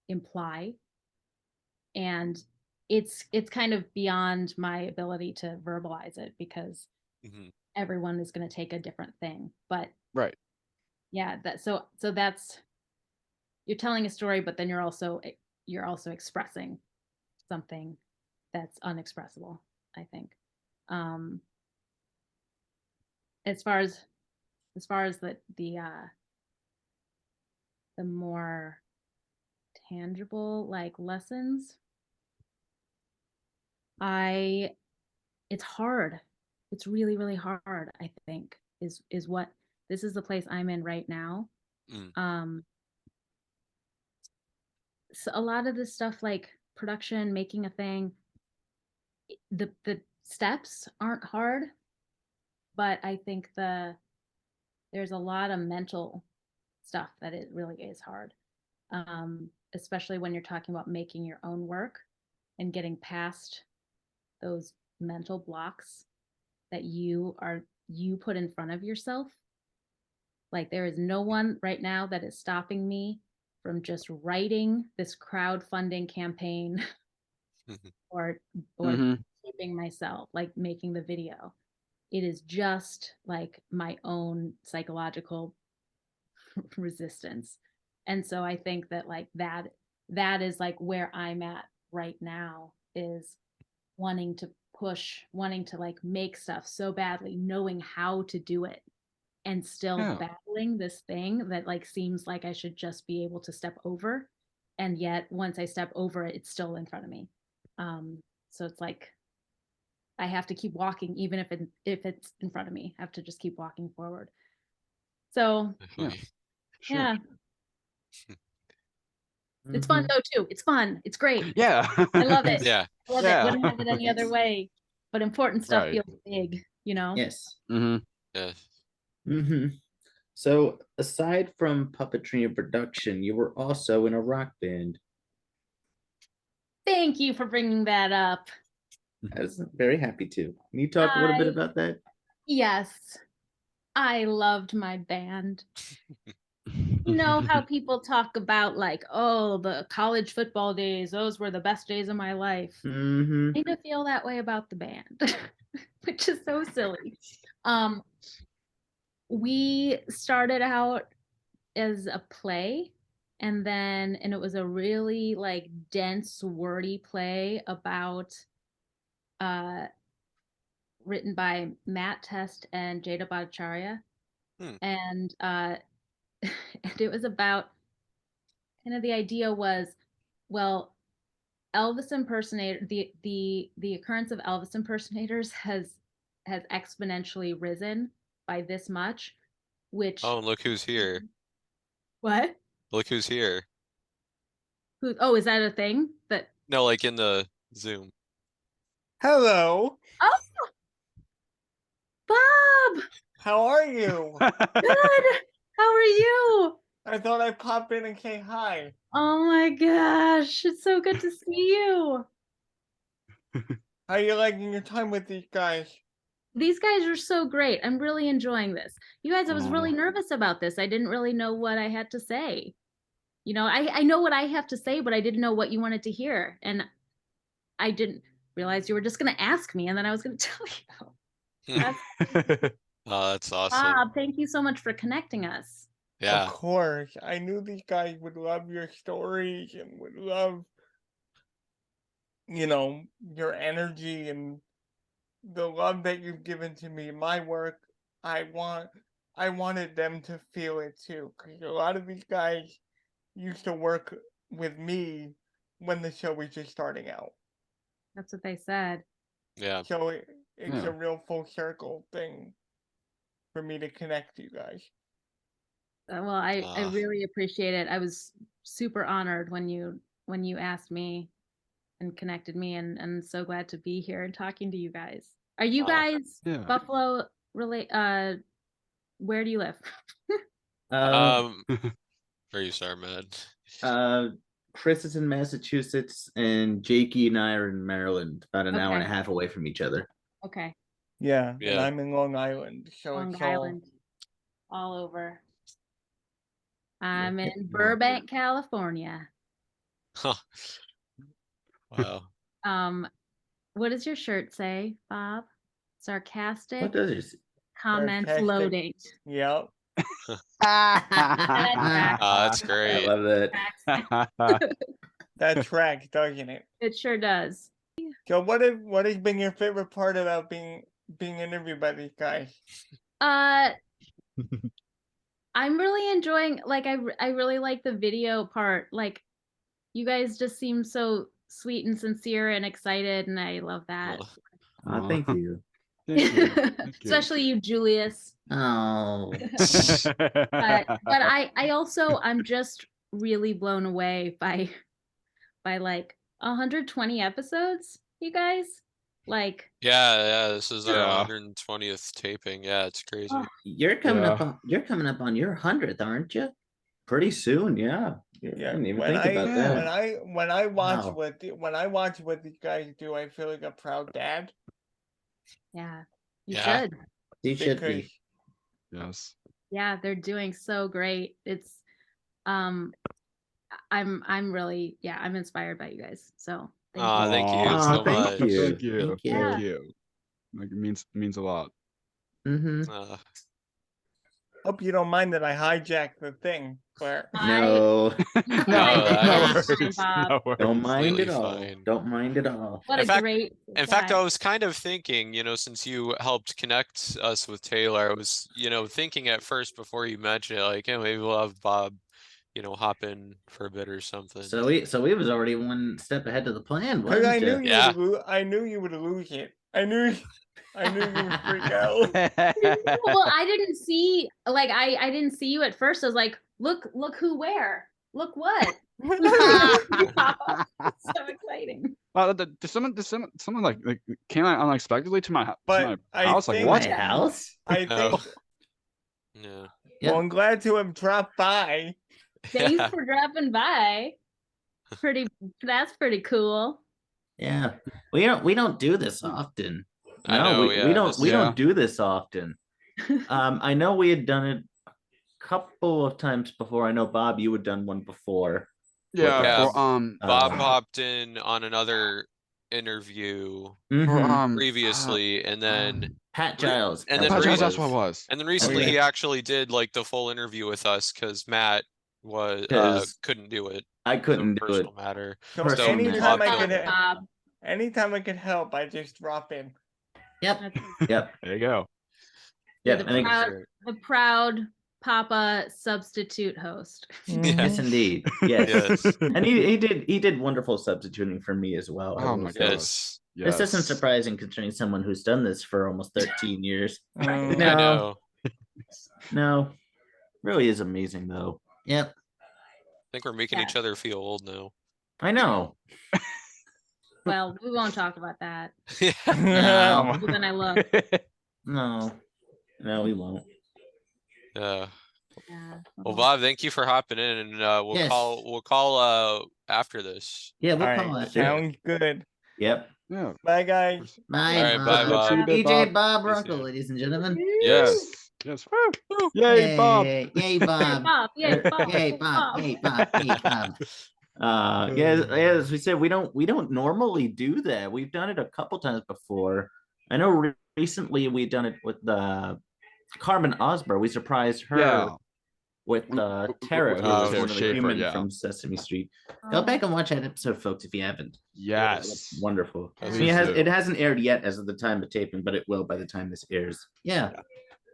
imply, and it's kind of beyond my ability to verbalize it, because
Hmm.
everyone is going to take a different thing. But
Right.
yeah, that's, you're telling a story, but then you're also expressing something that's unexpressible, I think. um as far as the more tangible like lessons, I it's hard. It's really, really hard, I think, is what this is the place I'm in right now.
Mm.
um so a lot of this stuff, like production, making a thing, the steps aren't hard, but I think there's a lot of mental stuff that it really is hard, especially when you're talking about making your own work and getting past those mental blocks that you put in front of yourself. Like, there is no one right now that is stopping me from just writing this crowdfunding campaign or
Mm-hmm.
keeping myself, like making the video. It is just like my own psychological resistance. And so I think that, like, that is like where I'm at right now, is wanting to push wanting to like make stuff so badly, knowing how to do it, and still battling this thing that like seems like I should just be able to step over, and yet once I step over it, it's still in front of me. So it's like I have to keep walking even if it's in front of me. I have to just keep walking forward. So yeah. It's fun though too. It's fun. It's great.
Yeah.
I love it.
Yeah.
I love it. Wouldn't have it any other way. But important stuff
Right.
feels big, you know?
Yes.
Yeah.
So aside from puppetry and production, you were also in a rock band.
Thank you for bringing that up.
I was very happy to. Can you talk a little bit about that?
Yes. I loved my band. You know how people talk about like, oh, the college football days, those were the best days of my life. I kind of feel that way about the band, which is so silly. We started out as a play, and it was a really like dense, wordy play about written by Matt Test and Jada Bhattacharya. And and it was about kind of the idea was, well, Elvis impersonator, the occurrence of Elvis impersonators has exponentially risen by this much, which
Oh, and look who's here.
What?
Look who's here.
Who? Oh, is that a thing? That
No, like in the Zoom.
Hello.
Oh, Bob.
How are you?
Good. How are you?
I thought I'd pop in and say hi.
Oh my gosh, it's so good to see you.
How are you liking your time with these guys?
These guys are so great. I'm really enjoying this. You guys, I was really nervous about this. I didn't really know what I had to say. You know, I know what I have to say, but I didn't know what you wanted to hear. And I didn't realize you were just going to ask me, and then I was going to tell you.
Oh, that's awesome.
Bob, thank you so much for connecting us.
Yeah.
Of course. I knew these guys would love your stories and would love, you know, your energy and the love that you've given to me. My work, I wanted them to feel it too. Because a lot of these guys used to work with me when the show was just starting out.
That's what they said.
Yeah.
So it's a real full circle thing for me to connect to you guys.
Well, I really appreciate it. I was super honored when you asked me and connected me, and so glad to be here and talking to you guys. Are you guys Buffalo where do you live?
Where you start, man?
Chris is in Massachusetts and Jakey and I are in Maryland, about an hour and a half away from each other.
Okay.
Yeah. And I'm in Long Island. So
Long
it's
Island. All over. I'm in Burbank, California.
Huh. Wow.
What does your shirt say, Bob? Sarcastic?
What does it say?
Comments loading.
Yep.
That's great.
I love that.
That tracks, doesn't it?
It sure does.
So what has been your favorite part about being interviewed by these guys?
I'm really enjoying, like, I really like the video part. Like, you guys just seem so sweet and sincere and excited, and I love that.
Oh, thank you.
Especially you, Julius.
Oh.
but I'm just really blown away by like 120 episodes, you guys. Like
this is our 120th taping. Yeah, it's crazy.
You're coming up on your 100th, aren't you? Pretty soon, yeah. I didn't even think about that.
When I watch what these guys do, I feel like a proud dad.
Yeah. You should.
You should be.
Yes.
Yeah, they're doing so great. It's I'm really I'm inspired by you guys. So
thank you so much.
Thank
you. Like, it means a lot.
Hope you don't mind that I hijacked the thing. Where
No.
You
No,
guys
that
did
is-
fine, Bob.
No worries.
Don't mind
completely
it all.
fine.
Don't mind it all.
What
In
a
fact-
great
In fact, I
guy.
was kind of thinking, since you helped connect us with Taylor, I was, thinking at first before you mentioned it, like, hey, maybe we'll have Bob, hop in for a bit or something.
So we was already one step ahead of the plan,
because
wasn't
I knew
it?
you
Yeah.
would I knew you would lose it. I knew you would freak out.
Well, I didn't see, like, I didn't see you at first. I was like, look who where? Look what? So exciting.
Someone like came out unexpectedly to my
But I
house. Like
think-
what?
My house?
I
No.
think.
Yeah.
Yeah.
Well, I'm glad to have dropped by.
Thanks for dropping by. That's pretty cool.
Yeah. We don't do this often.
I
No,
know,
we
yeah,
don't
this-
we
Yeah.
don't do this often. I know we had done it a couple of times before. I know Bob, you had done one before.
Yeah.
Yeah,
For
Bob
Um,
popped in on another interview
mhm.
previously, and then
Pat Giles.
and
that's
then
what it
that's what it was.
and then recently
yeah.
he actually did like the full interview with us because Matt was
'Cause
couldn't do it.
I
for
couldn't do it.
personal matter.
So
Personal
anytime
matter.
I could,
Bob.
anytime I could help, I just drop in.
Yep. Yep.
There you go.
Yep.
the
And
proud-
Sure.
The proud Papa substitute host.
yes, indeed. Yes.
Yes.
And he did wonderful substituting for me as well. I
Oh
will
my
say.
gosh.
Yes.
This isn't
Yes.
surprising considering someone who's done this for almost 13 years.
Mm.
No.
I know.
No. Really is amazing though. Yep.
I think we're making
Yeah.
each other feel old now.
I know.
Well, we won't talk about that.
No.
Older than I look.
No. No, we won't.
Yeah.
Yeah.
Well, Bob, thank you for hopping in, and we'll
Yes.
call after this.
Yeah, we'll
All
call
right,
after.
sounds good.
Yep.
Yeah.
Bye, guys.
Bye.
All right, bye, Bob.
See you,
DJ
Bob.
Bob
See you
Runkel,
soon.
ladies and gentlemen.
Yes.
Yes. Woo. Yay, Bob.
Yay, Bob.
Bob, yay, Bob,
Yay, Bob. Yay, Bob. Yay, Bob. As we said, we don't normally do that. We've done it a couple times before. I know recently we've done it with Carmen Osber. We surprised her
Yeah.
with Tara, who
Oh,
was one of the
Schaefer,
human
yeah.
from Sesame Street. Go back and watch that episode, folks, if you haven't.
Yes.
It's wonderful.
Please
I mean,
do.
it hasn't aired yet as of the time of taping, but it will by the time this airs. Yeah.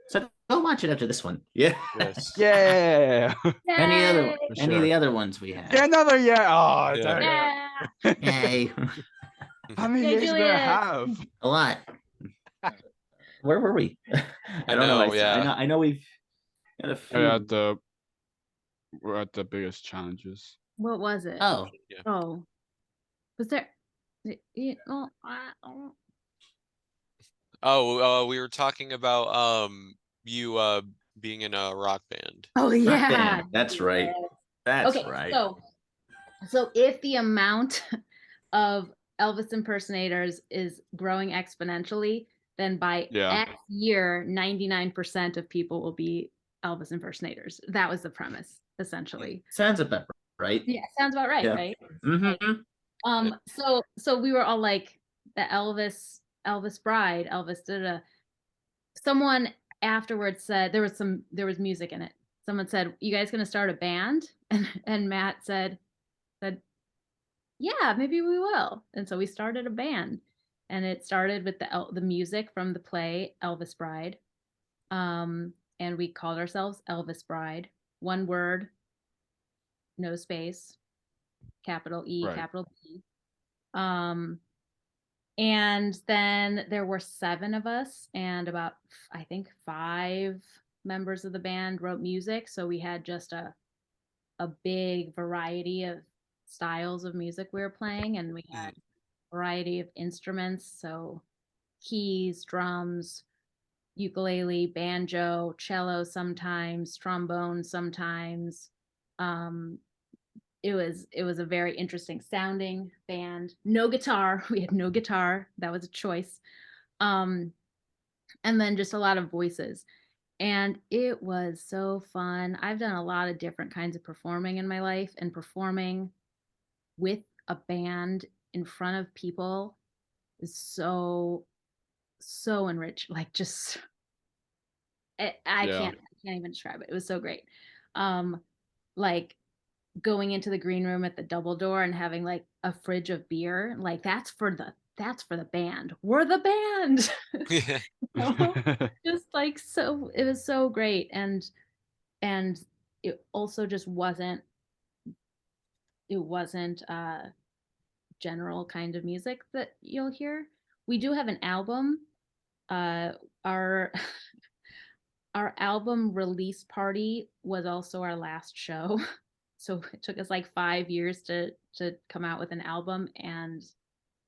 So go watch it after this one. Yeah.
Yes.
Yeah.
Any of
sure.
the other ones we have.
Yeah, another year. Oh,
Yeah.
dang it.
Yeah.
Yay.
How many
Yay,
years did I
Julius.
have?
A lot. Where were we?
I know, yeah.
I know we've got a few.
We're at the biggest challenges.
What was it?
Oh,
Oh. Was there? Oh, oh.
Oh, we were talking about you being in a rock band.
Oh,
rock
yeah.
band. That's right. That's
Okay,
right.
so if the amount of Elvis impersonators is growing exponentially, then by
Yeah.
X year, 99% of people will be Elvis impersonators. That was the premise, essentially.
Sounds about right.
Yeah, sounds about right,
Yeah.
right?
Mm-hmm.
So we were all like the Elvis bride, Elvis da. Someone afterwards said there was music in it. Someone said, "You guys gonna start a band?" And Matt said, "Yeah, maybe we will." And so we started a band, and it started with the music from the play Elvis Bride, and we called ourselves Elvis Bride. One word, no space, capital E,
Right.
capital B. And then there were 7 of us, and about, I think, 5 members of the band wrote music. So we had just a big variety of styles of music we were playing, and we had a variety of instruments. So keys, drums, ukulele, banjo, cello sometimes, trombone sometimes. It was a very interesting sounding band. No guitar. We had no guitar. That was a choice. And then just a lot of voices. And it was so fun. I've done a lot of different kinds of performing in my life, and performing with a band in front of people is so enriched. Like, just I
Yeah.
can't even describe it. It was so great. Like going into the green room at the double door and having like a fridge of beer, like that's for the band. We're the band.
Yeah.
know? Just like so it was so great. And it also just wasn't general kind of music that you'll hear. We do have an album. Our our album release party was also our last show. So it took us like 5 years to come out with an album, and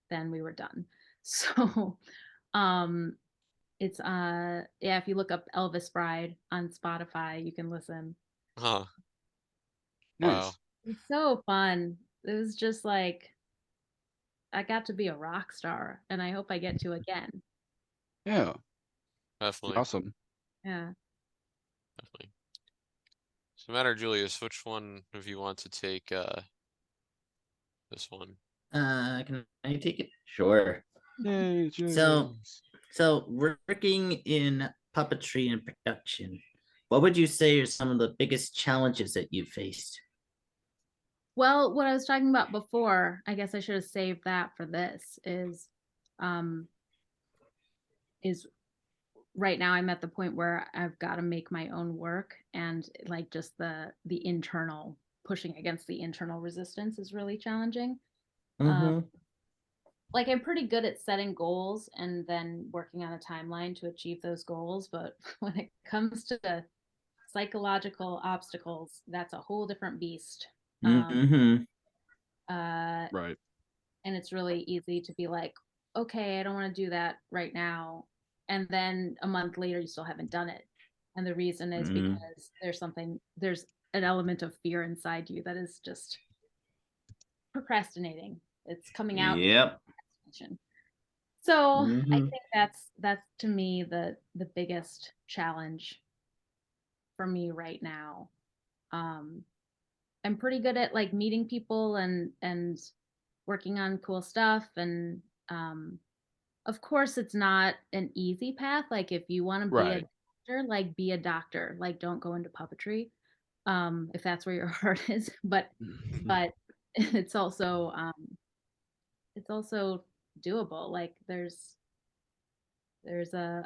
then we were done. So um it's yeah, if you look up Elvis Bride on Spotify, you can listen.
Huh. Wow.
Nice.
It's so fun. It was just like I got to be a rock star, and I hope I get to again.
Yeah.
Definitely.
Awesome.
Yeah.
Definitely. So, Matt or Julius, which one of you want to take this one?
Can I take it? Sure.
Yay,
So,
Julius.
so working in puppetry and production, what would you say are some of the biggest challenges that you faced?
Well, what I was talking about before, I guess I should have saved that for this, is right now I'm at the point where I've got to make my own work, and like just the internal pushing against the internal resistance is really challenging.
Mm-hmm.
Like I'm pretty good at setting goals and then working on a timeline to achieve those goals, but when it comes to psychological obstacles, that's a whole different beast.
Mm-hmm.
Right.
And it's really easy to be like, okay, I don't want to do that right now, and then a month later you still haven't done it, and the reason is
Mm-hmm.
because there's an element of fear inside you that is just procrastinating. It's coming out.
Yep.
So I
Mm-hmm.
think that's to me the biggest challenge for me right now. I'm pretty good at like meeting people and working on cool stuff, and of course it's not an easy path. Like if you want to be a
Right.
doctor, like be a doctor, like don't go into puppetry, if that's where your heart is. But it's also doable. Like there's a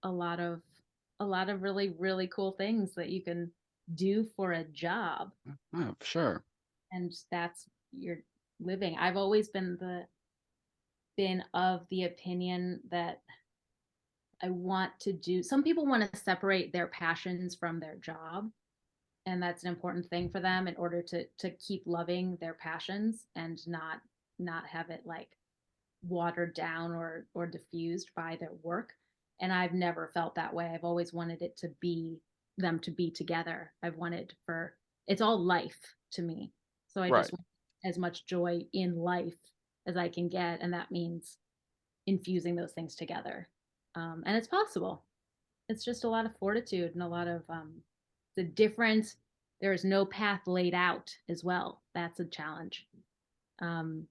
lot of really really cool things that you can do for a job,
Oh, sure.
and that's your living. I've always been of the opinion that I want to do. Some people want to separate their passions from their job, and that's an important thing for them in order to keep loving their passions and not have it like watered down or diffused by their work. And I've never felt that way. I've always wanted it to be them to be together. I've wanted for it's all life to me. So I
Right.
just want as much joy in life as I can get, and that means infusing those things together. And it's possible. It's just a lot of fortitude and a lot of the difference. There is no path laid out as well. That's a challenge. Um,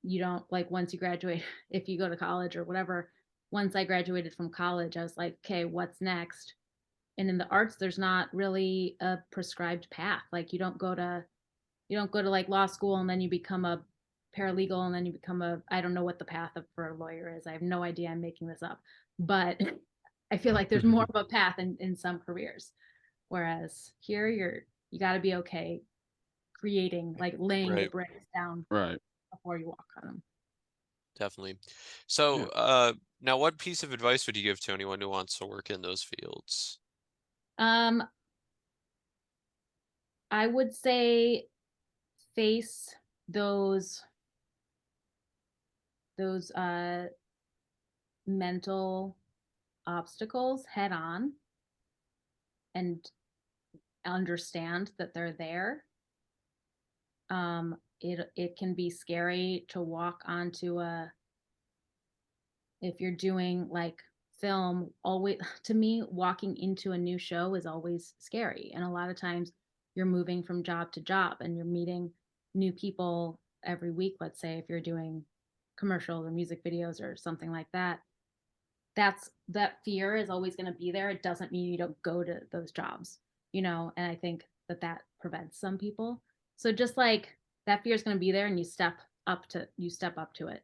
you don't like once you graduate, if you go to college or whatever. Once I graduated from college, I was like, okay, what's next? And in the arts, there's not really a prescribed path. Like you don't go to like law school and then you become a paralegal and then you become I don't know what the path for a lawyer is. I have no idea. I'm making this up, but I feel like there's more of a path in some careers. Whereas here you got to be okay creating, like laying the
Right.
bricks down
Right.
before you walk on them.
Definitely.
Yeah.
So, now what piece of advice would you give to anyone who wants to work in those fields?
I would say face those mental obstacles head on and understand that they're there. It can be scary to walk onto if you're doing like film, always to me walking into a new show is always scary, and a lot of times you're moving from job to job and you're meeting new people every week. Let's say if you're doing commercials or music videos or something like that, that fear is always going to be there. It doesn't mean you don't go to those jobs, and I think that prevents some people. So just like that fear is going to be there, and you step up to it.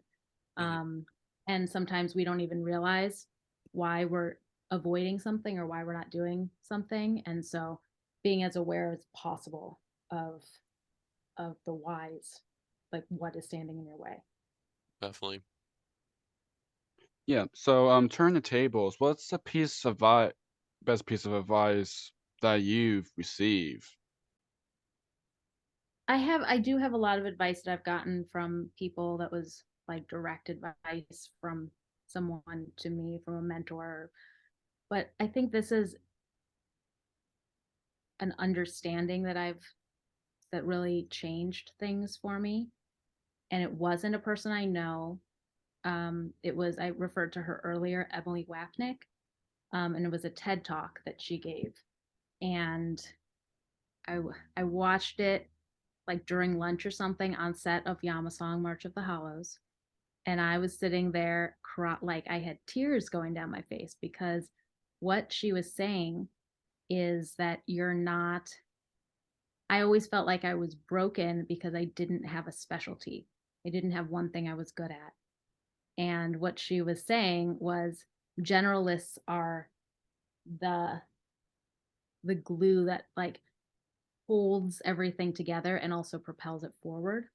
And sometimes we don't even realize why we're avoiding something or why we're not doing something. And so being as aware as possible of the whys, like what is standing in your way.
Definitely.
Yeah. So turn the tables. What's the best piece of advice that you've received?
I do have a lot of advice that I've gotten from people that was like direct advice from someone to me, from a mentor. But I think this is an understanding that really changed things for me. And it wasn't a person I know. It was, I referred to her earlier, Emily Wapnick. And it was a TED talk that she gave. And I watched it like during lunch or something on set of Yamasong March of the Hollows. And I was sitting there, like I had tears going down my face, because what she was saying is that I always felt like I was broken because I didn't have a specialty. I didn't have one thing I was good at. And what she was saying was generalists are the glue that like holds everything together and also propels it forward.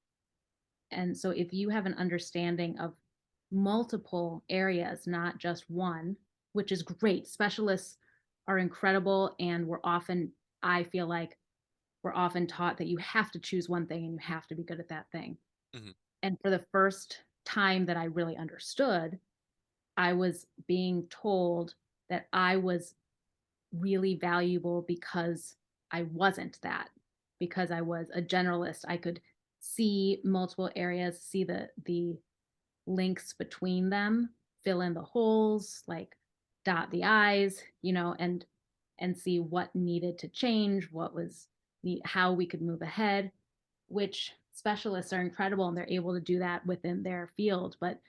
And so if you have an understanding of multiple areas, not just one, which is great. Specialists are incredible, and I feel like we're often taught that you have to choose one thing and you have to be good at that thing.
Mm-hmm.
And for the first time that I really understood, I was being told that I was really valuable because I wasn't that, because I was a generalist. I could see multiple areas, see the links between them, fill in the holes, like dot the I's, and see what needed to change, how we could move ahead, which specialists are incredible and they're able to do that within their field. But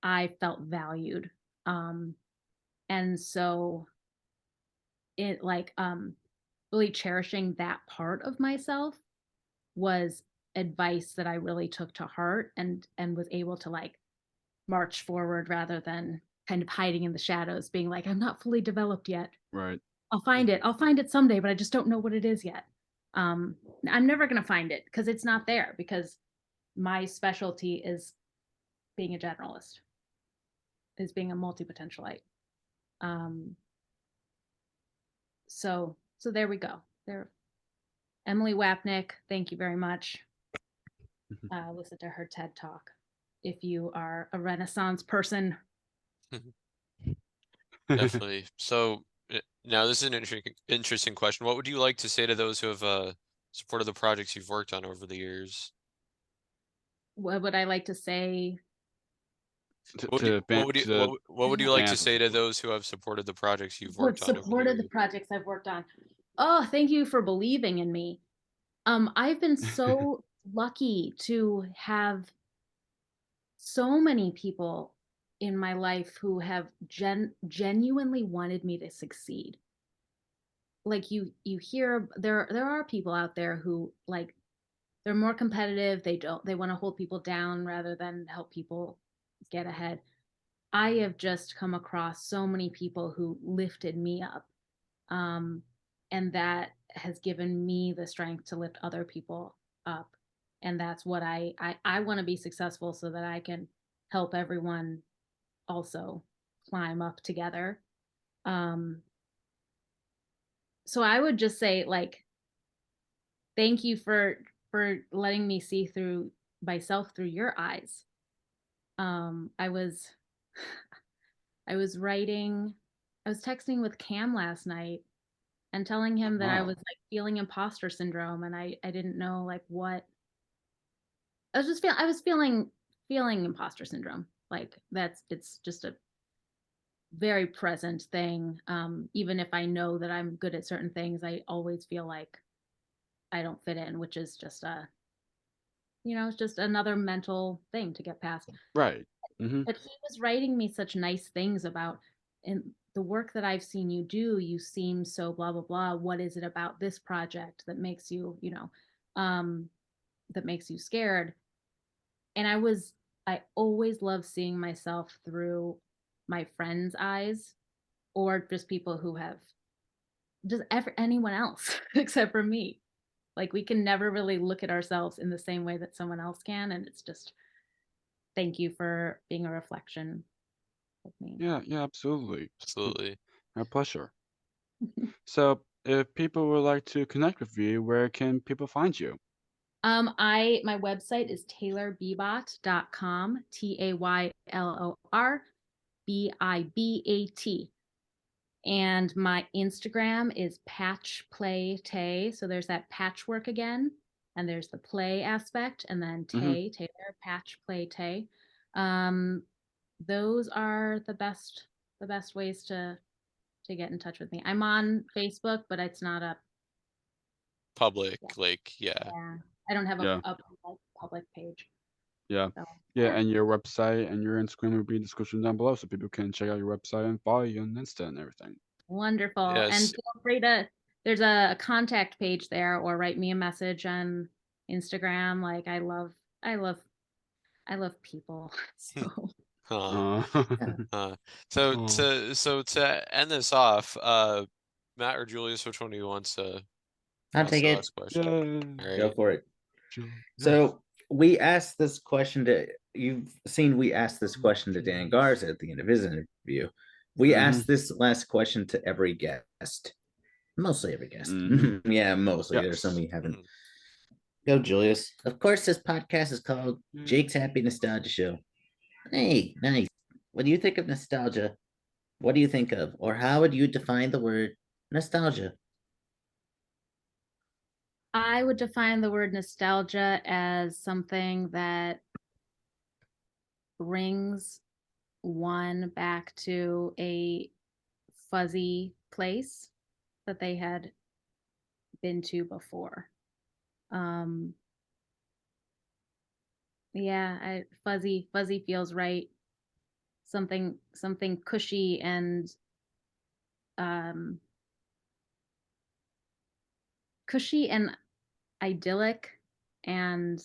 I felt valued. And so it really cherishing that part of myself was advice that I really took to heart and was able to like march forward rather than kind of hiding in the shadows, being like, I'm not fully developed yet.
Right.
I'll find it someday, but I just don't know what it is yet. I'm never going to find it because it's not there, because my specialty is being a generalist, is being a multi-potentialite. So there we go. There, Emily Wapnick, thank you very much. Listen to her TED talk if you are a Renaissance person.
Definitely. So now this is an interesting question. What would you like to say to those who have supported the projects you've worked on over the years?
What would I like to say?
What would you like to say to those who have supported the projects you've worked on over the
Supported
years?
the projects I've worked on. Oh, thank you for believing in me. I've been so lucky to have so many people in my life who have genuinely wanted me to succeed. Like you hear there are people out there who like they're more competitive. They want to hold people down rather than help people get ahead. I have just come across so many people who lifted me up. And that has given me the strength to lift other people up. And that's what I want to be successful so that I can help everyone also climb up together. So I would just say, like, thank you for letting me see through myself through your eyes. I was texting with Cam last night and telling him that I was like feeling imposter syndrome, and I didn't know like what I was feeling imposter syndrome. Like it's just a very present thing. Even if I know that I'm good at certain things, I always feel like I don't fit in, which is just it's just another mental thing to get past.
Right. Mm-hmm.
But he was writing me such nice things about, and the work that I've seen you do, you seem so blah, blah, blah. What is it about this project that makes you, that makes you scared? And I always love seeing myself through my friends' eyes, or just people who have just anyone else except for me. Like, we can never really look at ourselves in the same way that someone else can. And it's just, thank you for being a reflection of me.
Yeah, absolutely.
Absolutely.
My pleasure. So, if people would like to connect with you, where can people find you?
My website is taylorbibat.com, TaylorBibat. And my Instagram is patchplaytay. So there's that patchwork again, and there's the play aspect, and then Tay, Taylor, patchplaytay. Those are the best ways to get in touch with me. I'm on Facebook, but it's not a
Public,
yeah. I don't have
Yeah.
a public page.
Yeah.
So,
Yeah, and your website and your Instagram will be in the description down below, so people can check out your website and follow you on Insta and everything.
Wonderful. And
Yes.
feel free to, there's a contact page there, or write me a message on Instagram. Like, I love people. So
So to end this off, Matt or Julius, which one do you want to
I'll
ask
take
the
it.
last question?
Yeah.
All
Go
right.
for it.
Yes.
So we asked this question we asked this question to Dan Garza at the end of his interview. We asked this last question to every guest. Mostly every guest. Yeah, mostly.
Yes.
There's some we haven't. Go, Julius. Of course, this podcast is called Jake's Happy Nostalgia Show. Hey, nice. When you think of nostalgia, what do you think of? Or how would you define the word nostalgia?
I would define the word nostalgia as something that brings one back to a fuzzy place that they had been to before. Fuzzy feels right. Something cushy and idyllic and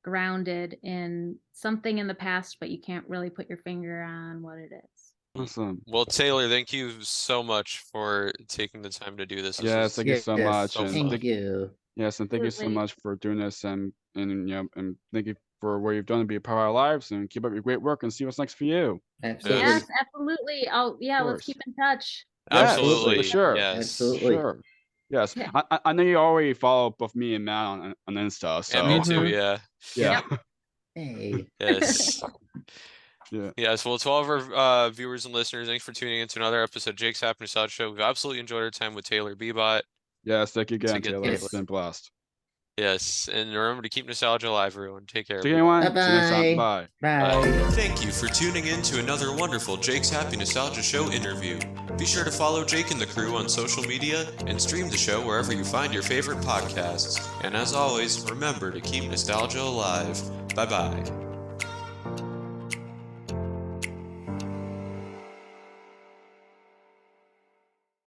grounded in something in the past, but you can't really put your finger on what it is.
Awesome.
Well, Taylor, thank you so much for taking the time to do this.
Yes, thank you so much.
so
And
fun.
Thank you.
Yes, and thank you so
Absolutely.
much for doing this, and and thank you for what you've done to be a part of our lives, and keep up your great work, and see what's next for you.
Absolutely.
Yes, absolutely.
Of
Let's keep in touch.
Yes,
Absolutely.
for sure.
Yes.
Absolutely.
Sure. Yes,
Yeah.
I know you already follow both me and Matt on Insta, so
Yeah, me too. Yeah.
yeah.
Hey.
Yes.
Yeah.
Yes. Well, to all of our viewers and listeners, thanks for tuning in to another episode of Jake's Happy Nostalgia Show. We've absolutely enjoyed our time with Taylor Bibat.
Yes, thank you again,
Again,
Taylor.
yes.
It's been a blast.
Yes, and remember to keep nostalgia alive, everyone. Take care.
See you, anyone. See you next time.
Bye-bye.
Bye.
Bye.
Thank you for tuning in to another wonderful Jake's Happy Nostalgia Show interview. Be sure to follow Jake and the crew on social media and stream the show wherever you find your favorite podcasts. And as always, remember to keep nostalgia alive. Bye-bye.